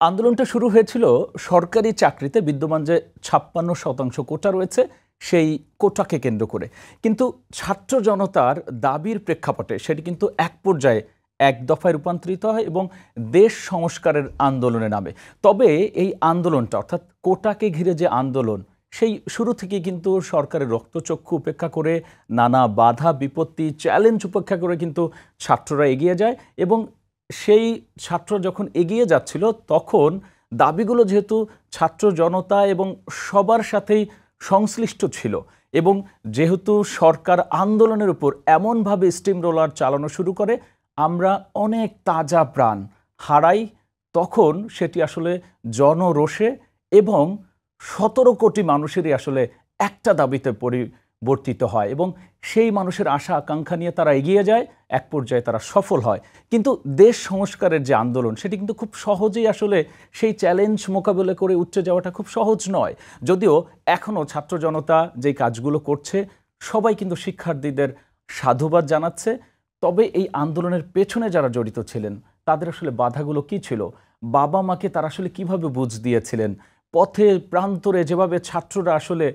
আন্দোলনটা শুরু হয়েছিল সরকারি চাকরিতে বিদ্যমান যে ৫৬% কোটা রয়েছে সেই কোটাকে কেন্দ্র করে। কিন্তু ছাত্র জনতার দাবির প্রেক্ষাপটে সেটি কিন্তু এক পর্যায়ে এক দফায় রূপান্তরিত হয় এবং দেশ সংস্কারের আন্দোলনে নামে। তবে এই আন্দোলনটা অর্থাৎ কোটাকে ঘিরে যে আন্দোলন, সেই শুরু থেকেই কিন্তু সরকারের রক্তচক্ষু উপেক্ষা করে, নানা বাধা বিপত্তি চ্যালেঞ্জ উপেক্ষা করে কিন্তু ছাত্ররা এগিয়ে যায় এবং সেই ছাত্র যখন এগিয়ে যাচ্ছিল তখন দাবিগুলো যেহেতু ছাত্র জনতা এবং সবার সাথেই সংশ্লিষ্ট ছিল এবং যেহেতু সরকার আন্দোলনের উপর এমনভাবে স্টিম রোলার চালানো শুরু করে, আমরা অনেক তাজা প্রাণ হারাই। তখন সেটি আসলে জনরোষে এবং ১৭ কোটি মানুষেরই আসলে একটা দাবিতে পরিবর্তিত হয় এবং সেই মানুষের আশা আকাঙ্ক্ষা নিয়ে তারা এগিয়ে যায়, এক পর্যায়ে তারা সফল হয়। কিন্তু দেশ সংস্কারের যে আন্দোলন সেটি কিন্তু খুব সহজেই আসলে সেই চ্যালেঞ্জ মোকাবেলা করে উঠে যাওয়াটা খুব সহজ নয়। যদিও এখনও ছাত্র জনতা যেই কাজগুলো করছে সবাই কিন্তু শিক্ষার্থীদের সাধুবাদ জানাচ্ছে। তবে এই আন্দোলনের পেছনে যারা জড়িত ছিলেন তাদের আসলে বাধাগুলো কী ছিল, বাবা মাকে তারা আসলে কিভাবে বুঝ দিয়েছিলেন, পথে প্রান্তরে যেভাবে ছাত্ররা আসলে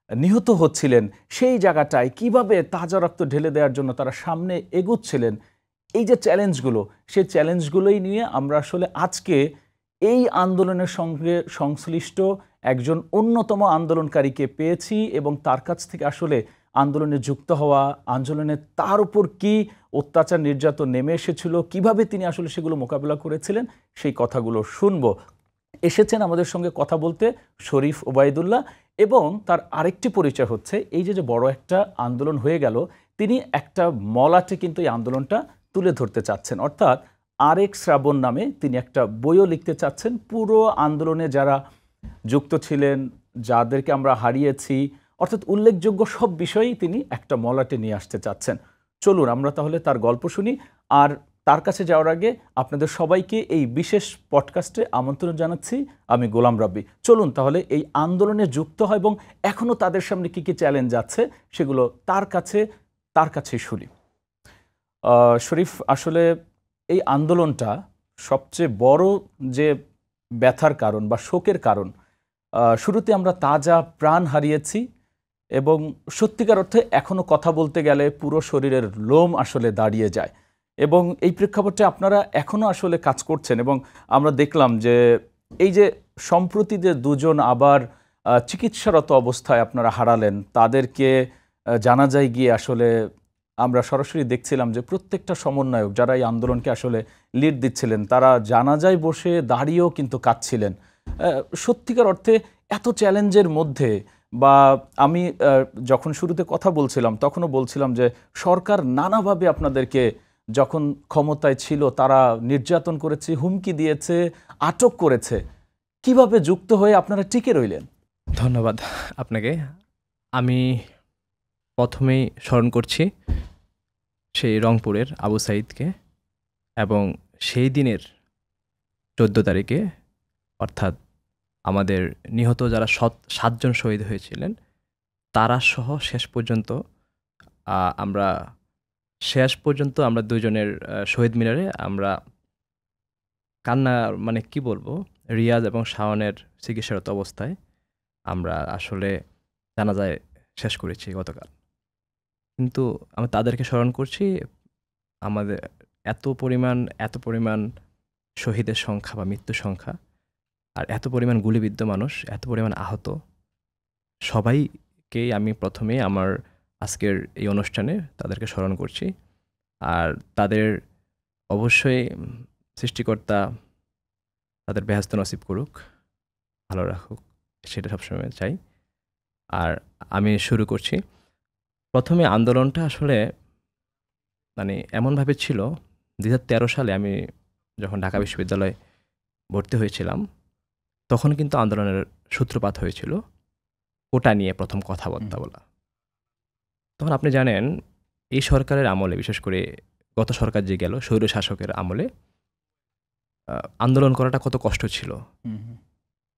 নিহত হচ্ছিলেন সেই জায়গাটায় কিভাবে তাজা রক্ত ঢেলে দেওয়ার জন্য তারা সামনে এগুচ্ছিলেন, এই যে চ্যালেঞ্জগুলো, সেই চ্যালেঞ্জগুলোই নিয়ে আমরা আসলে আজকে এই আন্দোলনের সঙ্গে সংশ্লিষ্ট একজন অন্যতম আন্দোলনকারীকে পেয়েছি এবং তার কাছ থেকে আসলে আন্দোলনে যুক্ত হওয়া, আন্দোলনে তার উপর কি অত্যাচার নির্যাতন নেমে এসেছিল, কিভাবে তিনি আসলে সেগুলো মোকাবিলা করেছিলেন, সেই কথাগুলো শুনবো। এসেছেন আমাদের সঙ্গে কথা বলতে শরীফ ওবায়দুল্লাহ এবং তার আরেকটি পরিচয় হচ্ছে এই যে বড় একটা আন্দোলন হয়ে গেল, তিনি একটা মলাটে কিন্তু এই আন্দোলনটা তুলে ধরতে চাচ্ছেন। অর্থাৎ আরেক শ্রাবণ নামে তিনি একটা বইও লিখতে চাচ্ছেন। পুরো আন্দোলনে যারা যুক্ত ছিলেন, যাদেরকে আমরা হারিয়েছি, অর্থাৎ উল্লেখযোগ্য সব বিষয়ই তিনি একটা মলাটে নিয়ে আসতে চাচ্ছেন। চলুন আমরা তাহলে তার গল্প শুনি। আর তার কাছে যাওয়ার আগে আপনাদের সবাইকে এই বিশেষ পডকাস্টে আমন্ত্রণ জানাচ্ছি। আমি গোলাম রাব্বি। চলুন তাহলে এই আন্দোলনে যুক্ত হয় এবং এখনও তাদের সামনে কী কী চ্যালেঞ্জ আছে সেগুলো তার কাছেই শুনি। শরীফ, আসলে এই আন্দোলনটা সবচেয়ে বড় যে ব্যথার কারণ বা শোকের কারণ, শুরুতে আমরা তাজা প্রাণ হারিয়েছি এবং সত্যিকার অর্থে এখনও কথা বলতে গেলে পুরো শরীরের লোম আসলে দাঁড়িয়ে যায় এবং এই প্রেক্ষাপটে আপনারা এখনও আসলে কাজ করছেন এবং আমরা দেখলাম যে এই যে সম্প্রতি যে দুজন আবার চিকিৎসারত অবস্থায় আপনারা হারালেন, তাদেরকে জানাজায় গিয়ে আসলে আমরা সরাসরি দেখছিলাম যে প্রত্যেকটা সমন্বয়ক যারা এই আন্দোলনকে আসলে লিড দিচ্ছিলেন তারা জানাজায় বসে দাঁড়িয়েও কিন্তু কাঁদছিলেন। সত্যিকার অর্থে এত চ্যালেঞ্জের মধ্যে বা আমি যখন শুরুতে কথা বলছিলাম তখনও বলছিলাম যে সরকার নানাভাবে আপনাদেরকে যখন ক্ষমতায় ছিল তারা নির্যাতন করেছে, হুমকি দিয়েছে, আটক করেছে। কিভাবে যুক্ত হয়ে আপনারা টিকে রইলেন? ধন্যবাদ আপনাকে। আমি প্রথমেই স্মরণ করছি সেই রংপুরের আবু সাঈদকে এবং সেই দিনের 14 তারিখে অর্থাৎ আমাদের নিহত যারা 7 জন শহীদ হয়েছিলেন তারা সহ শেষ পর্যন্ত আমরা দুজনের শহীদ মিনারে আমরা কান্না, মানে কি বলবো, রিয়াজ এবং শাওনের চিকিৎসারত অবস্থায় আমরা আসলে জানাজায় শেষ করেছি গতকাল। কিন্তু আমি তাদেরকে স্মরণ করছি, আমাদের এত পরিমাণ শহীদের সংখ্যা বা মৃত্যুর সংখ্যা, আর এত পরিমাণ গুলিবিদ্ধ মানুষ, এত পরিমাণ আহত, সবাইকেই আমি প্রথমে আমার আজকের এই অনুষ্ঠানে তাদেরকে স্মরণ করছি। আর তাদের অবশ্যই সৃষ্টিকর্তা তাদের বেহেশত নসিব করুক, ভালো রাখুক, সেটা সবসময় চাই। আর আমি শুরু করছি। প্রথমে আন্দোলনটা আসলে মানে এমনভাবে ছিল, 2013 সালে আমি যখন ঢাকা বিশ্ববিদ্যালয়ে ভর্তি হয়েছিলাম তখন কিন্তু আন্দোলনের সূত্রপাত হয়েছিল কোটা নিয়ে প্রথম কথাবার্তা বলা। তখন আপনি জানেন এই সরকারের আমলে, বিশেষ করে গত সরকার যে গেল স্বৈর শাসকের আমলে, আন্দোলন করাটা কত কষ্ট ছিল।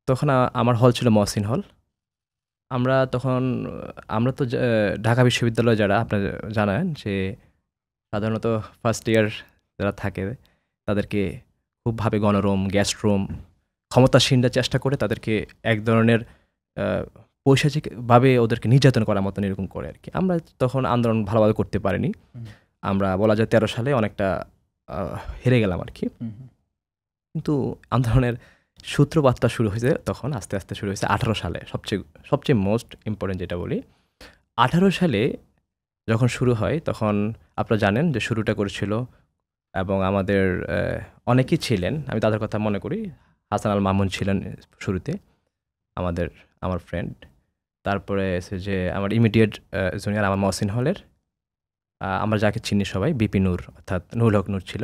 তখন আমার হল ছিল মহসিন হল। আমরা তো ঢাকা বিশ্ববিদ্যালয়ে যারা আপনারা জানেন যে সাধারণত ফার্স্ট ইয়ার যারা থাকে তাদেরকে খুবভাবে গণরুম, গেস্ট রুম, ক্ষমতাসীনরা চেষ্টা করে তাদেরকে এক ধরনের পৈশাচিকভাবে ওদেরকে নির্যাতন করার মতন এরকম করে আর কি। আমরা তখন আন্দোলন ভালোভাবে করতে পারিনি। আমরা বলা যায় 13 সালে অনেকটা হেরে গেলাম আর কি। কিন্তু আন্দোলনের সূত্রপাতটা শুরু হয়েছে তখন আস্তে আস্তে শুরু হয়েছে 18 সালে। সবচেয়ে মোস্ট ইম্পর্টেন্ট যেটা বলি, 18 সালে যখন শুরু হয় তখন আপনারা জানেন যে শুরুটা করেছিল এবং আমাদের অনেকেই ছিলেন, আমি তাদের কথা মনে করি। হাসান আল মামুন ছিলেন শুরুতে, আমার ফ্রেন্ড। তারপরে যে আমার ইমিডিয়েট জুনিয়র আমার মহসিন হলের, আমরা যাকে চিনি সবাই, বিপি নূর অর্থাৎ নুরুল হক নূর ছিল।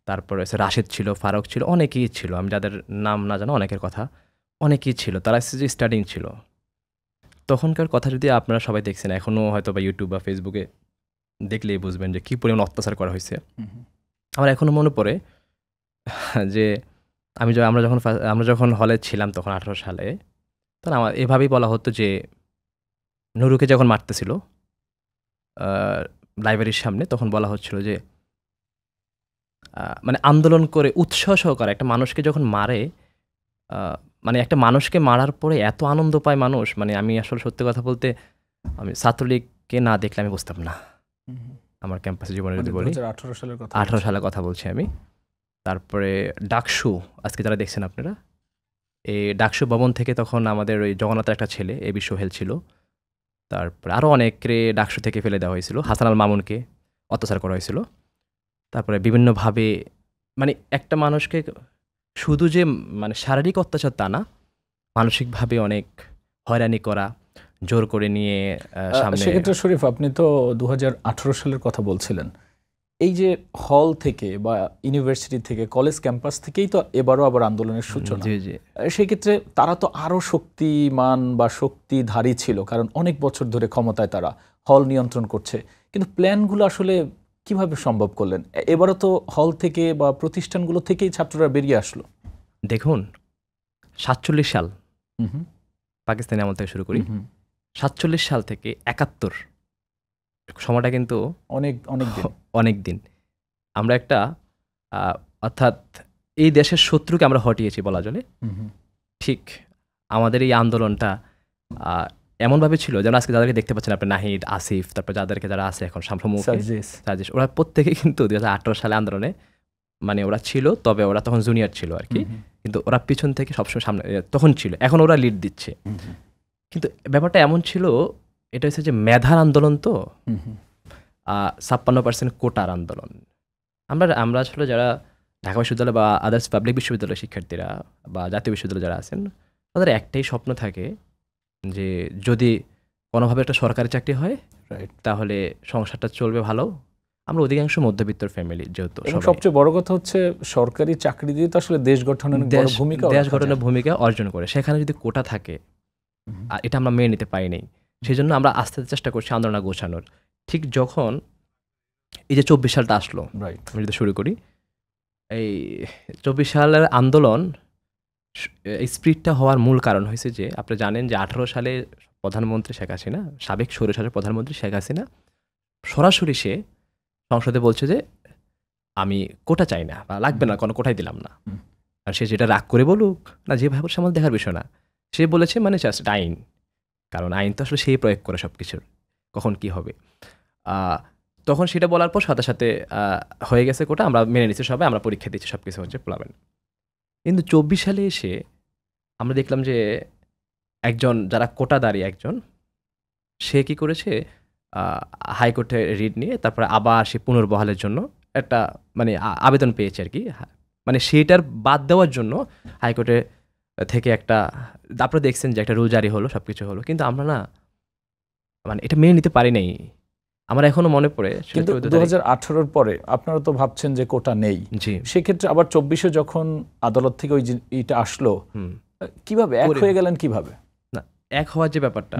তারপরে রাশেদ ছিল, ফারুক ছিল, অনেকেই ছিল, আমি যাদের নাম না জানো অনেকের কথা, অনেকেই ছিল। তারা যে স্টাডিং ছিল তখনকার কথা। যদি আপনারা সবাই দেখছেন, এখনও হয়তো বা ইউটিউব বা ফেসবুকে দেখলেই বুঝবেন যে কী পরিমাণ অত্যাচার করা হয়েছে। আমার এখনও মনে পড়ে যে আমরা যখন হলে ছিলাম তখন 18 সালে, তখন আমার এভাবেই বলা হতো যে নুরুকে যখন মারতেছিল লাইব্রেরির সামনে, তখন বলা হচ্ছিল যে মানে আন্দোলন করে উৎসাহ সহকারে একটা মানুষকে যখন মারে, মানে একটা মানুষকে মারার পরে এত আনন্দ পায় মানুষ, মানে আমি আসলে সত্যি কথা বলতে আমি ছাত্রলীগকে না দেখলে আমি বুঝতাম না আমার ক্যাম্পাসে জীবনে। যদি বলি 18 সালের কথা বলছি আমি। তারপরে ডাকসু, আজকে যারা দেখছেন আপনারা, এই ডাকসু ভবন থেকে তখন আমাদের ওই জগন্নাথের একটা ছেলে এবি সোহেল ছিল। তারপরে আরও অনেককে ডাকসু থেকে ফেলে দেওয়া হয়েছিল। হাসান আল মামুনকে অত্যাচার করা হয়েছিল। তারপরে বিভিন্নভাবে মানে একটা মানুষকে শুধু যে মানে শারীরিক অত্যাচার তা না, মানসিকভাবে অনেক হয়রানি করা, জোর করে নিয়ে সামনে। সেক্ষেত্রে শরীফ, আপনি তো 2018 সালের কথা বলছিলেন। এই যে হল থেকে বা ইউনিভার্সিটি থেকে, কলেজ ক্যাম্পাস থেকেই তো এবারও আবার আন্দোলনের সূচনা। সেক্ষেত্রে তারা তো আরও শক্তিমান বা শক্তিধারী ছিল, কারণ অনেক বছর ধরে ক্ষমতায় তারা, হল নিয়ন্ত্রণ করছে। কিন্তু প্ল্যানগুলো আসলে কিভাবে সম্ভব করলেন? এবারও তো হল থেকে বা প্রতিষ্ঠানগুলো থেকেই ছাত্ররা বেরিয়ে আসলো। দেখুন 47 সাল, পাকিস্তানি আমল থেকে শুরু করি, 47 সাল থেকে 71 সময়টা কিন্তু অনেক দিন। আমরা একটা অর্থাৎ এই দেশের শত্রুকে আমরা হটিয়েছি বলা চলে। ঠিক আমাদের এই আন্দোলনটা এমনভাবে ছিল যেন আজকে যাদেরকে দেখতে পাচ্ছেন আপনি, নাহিদ, আসিফ, তারপর যারা আছে এখন শামসুমুখ, সাজিস, ওরা প্রত্যেকেই কিন্তু 2018 সালে আন্দোলনে মানে ওরা ছিল, তবে ওরা তখন জুনিয়র ছিল আর কি। কিন্তু ওরা পিছন থেকে সবসময় সামনে তখন ছিল, এখন ওরা লিড দিচ্ছে। কিন্তু ব্যাপারটা এমন ছিল, এটা হচ্ছে যে মেধার আন্দোলন, তো 56% কোটার আন্দোলন। আমরা আসলে যারা ঢাকা বিশ্ববিদ্যালয় বা আদার্স পাবলিক বিশ্ববিদ্যালয়ের শিক্ষার্থীরা বা জাতীয় বিশ্ববিদ্যালয় যারা আছেন, তাদের একটাই স্বপ্ন থাকে যে যদি কোনোভাবে একটা সরকারি চাকরি হয় তাহলে সংসারটা চলবে ভালো। আমরা অধিকাংশ মধ্যবিত্তর ফ্যামিলি, যেহেতু সবচেয়ে বড় কথা হচ্ছে সরকারি চাকরি দিয়ে তো আসলে দেশ গঠনের ভূমিকা অর্জন করে। সেখানে যদি কোটা থাকে, আর এটা আমরা মেনে নিতে পারি নাই, সেই জন্য আমরা আস্তে আস্তে চেষ্টা করছি আন্দোলন গোছানোর। ঠিক যখন এই যে 24 সালটা আসলো, আমি যদি শুরু করি, এই 24 সালের আন্দোলন এই স্পিরিটটা হওয়ার মূল কারণ হয়েছে যে আপনি জানেন যে 18 সালে প্রধানমন্ত্রী শেখ হাসিনা, সাবেক স্বৈরশাসক প্রধানমন্ত্রী শেখ হাসিনা সরাসরি সে সংসদে বলছে যে আমি কোটা চাই না বা লাগবে না, কোনো কোটাই দিলাম না। আর সে যেটা রাগ করে বলুক না, যে ভাবে সামাল দেখার বিষয় না, সে বলেছে মানে জাস্ট আইন, কারণ আইন তো আসলে সেই প্রয়োগ করে সব কিছুর, কখন কি হবে। তখন সেটা বলার পর সাথে সাথে হয়ে গেছে কোটা, আমরা মেনে নিচ্ছি সবাই, আমরা পরীক্ষা দিচ্ছি, সব কিছু হচ্ছে প্লাবেন। কিন্তু 24 সালে এসে আমরা দেখলাম যে একজন যারা কোটাদারি একজন, সে কি করেছে, হাইকোর্টে রিট নিয়ে তারপরে আবার সে পুনর্বহালের জন্য একটা মানে আবেদন পেয়েছে আর কি। মানে সেটার বাদ দেওয়ার জন্য হাইকোর্টে থেকে একটা, আপনারা দেখছেন যে একটা রুল জারি হলো, সব কিছু হলো, কিন্তু আমরা না মানে এটা মেনে নিতে পারি নাই। আমার এখনো মনে পড়ে, কিন্তু 2018 পরে আপনারা তো ভাবছেন যে কোটা নেই, সেক্ষেত্রে আবার 24-এ যখন আদালত থেকে ওই এটা আসলো, কিভাবে এক হয়ে গেলেন? কিভাবে না এক হওয়ার যে ব্যাপারটা,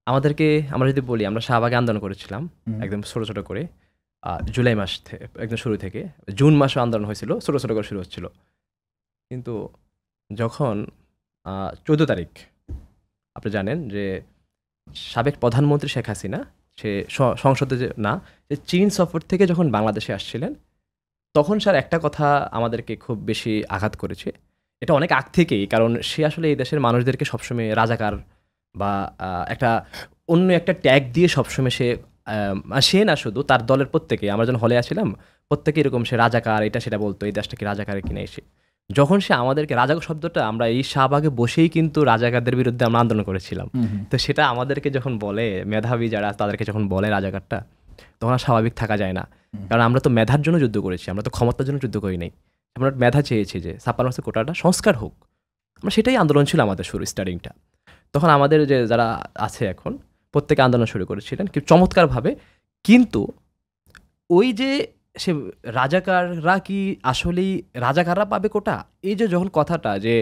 আমাদেরকে আমরা যদি বলি, আমরা শাহবাগে আন্দোলন করেছিলাম একদম ছোট ছোট করে, জুলাই মাস থেকে একদম শুরু থেকে জুন মাসে আন্দোলন হয়েছিল, ছোট ছোট করে শুরু হচ্ছিল। কিন্তু যখন 14 তারিখ, আপনি জানেন যে সাবেক প্রধানমন্ত্রী শেখ হাসিনা সে সংসদে যে চীন সফর থেকে যখন বাংলাদেশে আসছিলেন, তখন স্যার একটা কথা আমাদেরকে খুব বেশি আঘাত করেছে। এটা অনেক আগ থেকেই, কারণ সে আসলে এই দেশের মানুষদেরকে সবসময় রাজাকার বা একটা অন্য একটা ট্যাগ দিয়ে সবসময় সে না শুধু তার দলের প্রত্যেকে, আমরা যখন হলে আছিলাম প্রত্যেকে এরকম সে রাজাকার এটা সেটা বলতো, এই দেশটা কি রাজাকারের কিনা এসে। যখন সে আমাদেরকে রাজাকার শব্দটা, আমরা এই শাহবাগে বসেই কিন্তু রাজাকারদের বিরুদ্ধে আমরা আন্দোলন করেছিলাম, তো সেটা আমাদেরকে যখন বলে মেধাবী যারা তাদেরকে যখন বলে রাজাকারটা, তখন আর স্বাভাবিক থাকা যায় না। কারণ আমরা তো মেধার জন্য যুদ্ধ করেছি, আমরা তো ক্ষমতার জন্য যুদ্ধ করি নাই। আমরা মেধা চেয়েছি যে 56 কোটাটা সংস্কার হোক, আমরা সেটাই আন্দোলন ছিল আমাদের শুরু স্টার্টিংটা। তখন আমাদের যে যারা আছে এখন প্রত্যেকে আন্দোলন শুরু করেছিলেন কি চমৎকারভাবে, কিন্তু ওই যে সে রাজাকাররা কি আসলেই রাজাকাররা পাবে কোটা, এই যে যখন কথাটা যে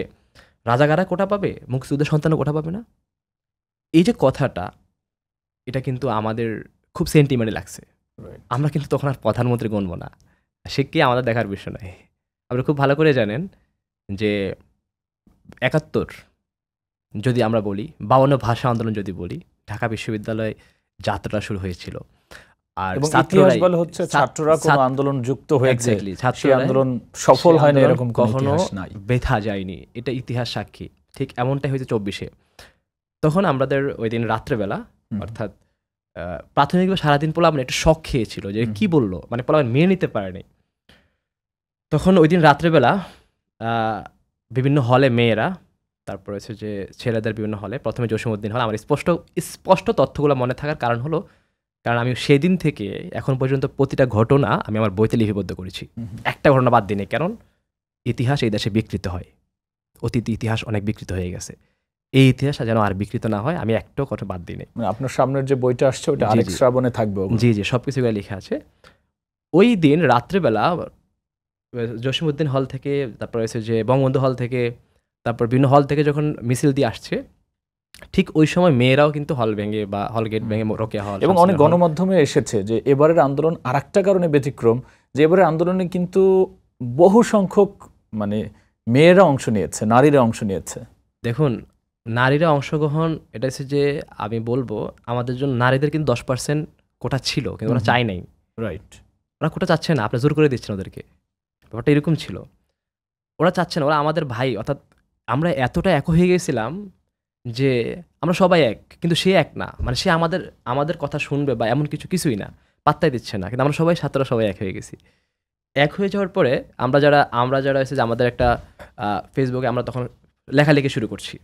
রাজাকাররা কোটা পাবে মুক্তিযুদ্ধের সন্তানও কোটা পাবে না, এই যে কথাটা, এটা কিন্তু আমাদের খুব সেন্টিমেন্টে লাগছে। আমরা কিন্তু তখন আর প্রধানমন্ত্রী গণব না, সে কি আমাদের দেখার বিষয় নয়। আপনি খুব ভালো করে জানেন যে ৭১ যদি আমরা বলি, ৫২ ভাষা আন্দোলন যদি বলি, ঢাকা বিশ্ববিদ্যালয়ে যাত্রাটা শুরু হয়েছিল। আর ইতিহাস বলে হচ্ছে ছাত্ররা কোন আন্দোলন যুক্ত হয়েছে, সেই আন্দোলন সফল হয়নি এরকম কখনো বেথা যায়নি, এটা ইতিহাস সাক্ষী। ঠিক এমনটাই হয়েছে ২৪-এ। তখন আমাদের ওই দিন রাত্রেবেলা, অর্থাৎ প্রাথমিকভাবে সারাদিন পোলাপান একটু শখ খেয়েছিল যে কি বললো, মানে পোলাপান মেনে নিতে পারেনি। তখন ওই দিন রাত্রেবেলা বিভিন্ন হলে মেয়েরা, তারপর হচ্ছে যে ছেলেদের বিভিন্ন হলে, প্রথমে জসীমউদ্দিন হল, আমার স্পষ্ট তথ্যগুলো মনে থাকার কারণ হলো কারণ আমি সেদিন থেকে এখন পর্যন্ত প্রতিটা ঘটনা আমি আমার বইতে লিপিবদ্ধ করেছি, একটা ঘটনা বাদ দিই। কারণ ইতিহাস এই দেশে বিকৃত হয়, অতীত ইতিহাস অনেক বিকৃত হয়ে গেছে, এই ইতিহাস যেন আর বিকৃত না হয় আমি একটাও কথা বাদ দিই। আপনার সামনের যে বইটা আসছে ওটা আরেক শ্রাবণে থাকবে? জি জি, সব কিছু লেখা আছে। ওই দিন রাত্রেবেলা জসীমউদ্দিন হল থেকে, তারপর হচ্ছে যে বঙ্গবন্ধু হল থেকে, তারপর বিভিন্ন হল থেকে যখন মিছিল দিয়ে আসছে, ঠিক ওই সময় মেয়েরাও কিন্তু হল ভেঙে বা হল গেট ভেঙে রোকেয়া হল, এবং অনেক গণমাধ্যমে এসেছে যে এবারের আন্দোলন আরেকটা কারণে ব্যতিক্রম, যে এবারের আন্দোলনে কিন্তু বহু সংখ্যক মানে মেয়েরা অংশ নিয়েছে, নারীরা অংশ নিয়েছে। দেখুন, নারীরা অংশগ্রহণ, এটা হচ্ছে যে আমি বলবো আমাদের জন্য নারীদের কিন্তু 10% কোটা ছিল, কিন্তু ওরা চায় নাই। রাইট, ওরা কোটা চাচ্ছে না, আপনি জোর করে দিচ্ছেন ওদেরকে, ব্যাপারটা এরকম ছিল। ওরা চাচ্ছে না, ওরা আমাদের ভাই, অর্থাৎ আমরা এতটা এক হয়ে গেছিলাম যে আমরা সবাই এক, কিন্তু সে এক না, মানে সে আমাদের কথা শুনবে বা এমন কিছুই না, পাত্তাই দিচ্ছে না। কিন্তু আমরা সবাই ছাত্ররা সবাই এক হয়ে গেছি। এক হয়ে যাওয়ার পরে আমরা যারা হচ্ছে যে আমাদের একটা ফেসবুকে আমরা তখন লেখালেখি শুরু করছি।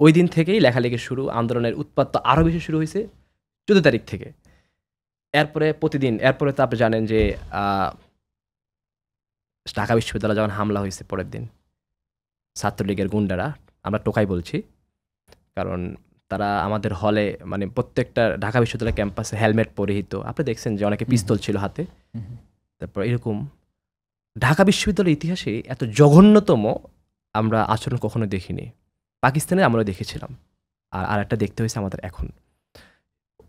ওই দিন থেকেই লেখালেখি শুরু, আন্দোলনের উৎপাত তো আরও বেশি শুরু হয়েছে 14 তারিখ থেকে। এরপরে তো আপনি জানেন যে ঢাকা বিশ্ববিদ্যালয়ে যখন হামলা হয়েছে পরের দিন, ছাত্রলীগের গুন্ডারা, আমরা টোকাই বলছি কারণ তারা আমাদের হলে, মানে প্রত্যেকটা ঢাকা বিশ্ববিদ্যালয় ক্যাম্পাসে হেলমেট পরিহিত, আপনি দেখছেন যে অনেকে পিস্তল ছিল হাতে। তারপর এরকম ঢাকা বিশ্ববিদ্যালয়ের ইতিহাসে এত জঘন্যতম আমরা আচরণ কখনো দেখিনি। পাকিস্তানে আমরা দেখেছিলাম, আর একটা দেখতে হয়েছে আমাদের এখন।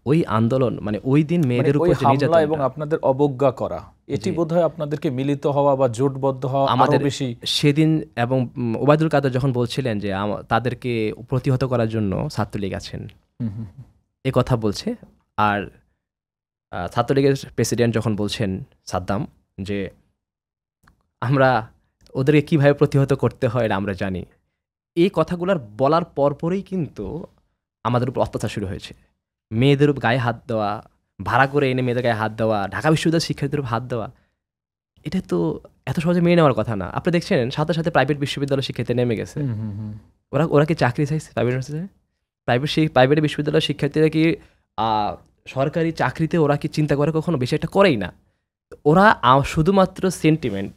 ওই আন্দোলন, মানে ওই দিন মেয়েদের উপর যে নির্যাতন এবং আপনাদের অবজ্ঞা করা, এটি বোধহয় আপনাদেরকে মিলিত হওয়া বা জোটবদ্ধ হওয়া আমাদের বেশি সেদিন। এবং ওবায়দুল কাদের যখন বলছিলেন যে তাদেরকে প্রতিহত করার জন্য ছাত্রলীগ আছেন, এ কথা বলছে। আর ছাত্রলীগের প্রেসিডেন্ট যখন বলছেন সাদ্দাম যে আমরা ওদেরকে কিভাবে প্রতিহত করতে হয় এটা আমরা জানি, এই কথাগুলোর বলার পরপরই কিন্তু আমাদের উপর অত্যাচার শুরু হয়েছে। মেয়েদের উপর গায়ে হাত দেওয়া, ভাড়া করে এনে মেয়েদের গায়ে হাত দেওয়া, ঢাকা বিশ্ববিদ্যালয়ের শিক্ষার্থীদের উপর হাত দেওয়া, এটা তো এত সহজে মেনে নেওয়ার কথা না। আপনি দেখছেন সাথে সাথে প্রাইভেট বিশ্ববিদ্যালয়ের শিক্ষার্থী নেমে গেছে। ওরা কি চাকরি চাইছে প্রাইভেট বিশ্ববিদ্যালয়ের শিক্ষার্থীরা কি সরকারি চাকরিতে ওরা কি চিন্তা করে কখনো? বেশি একটা করেই না। ওরা শুধুমাত্র সেন্টিমেন্ট,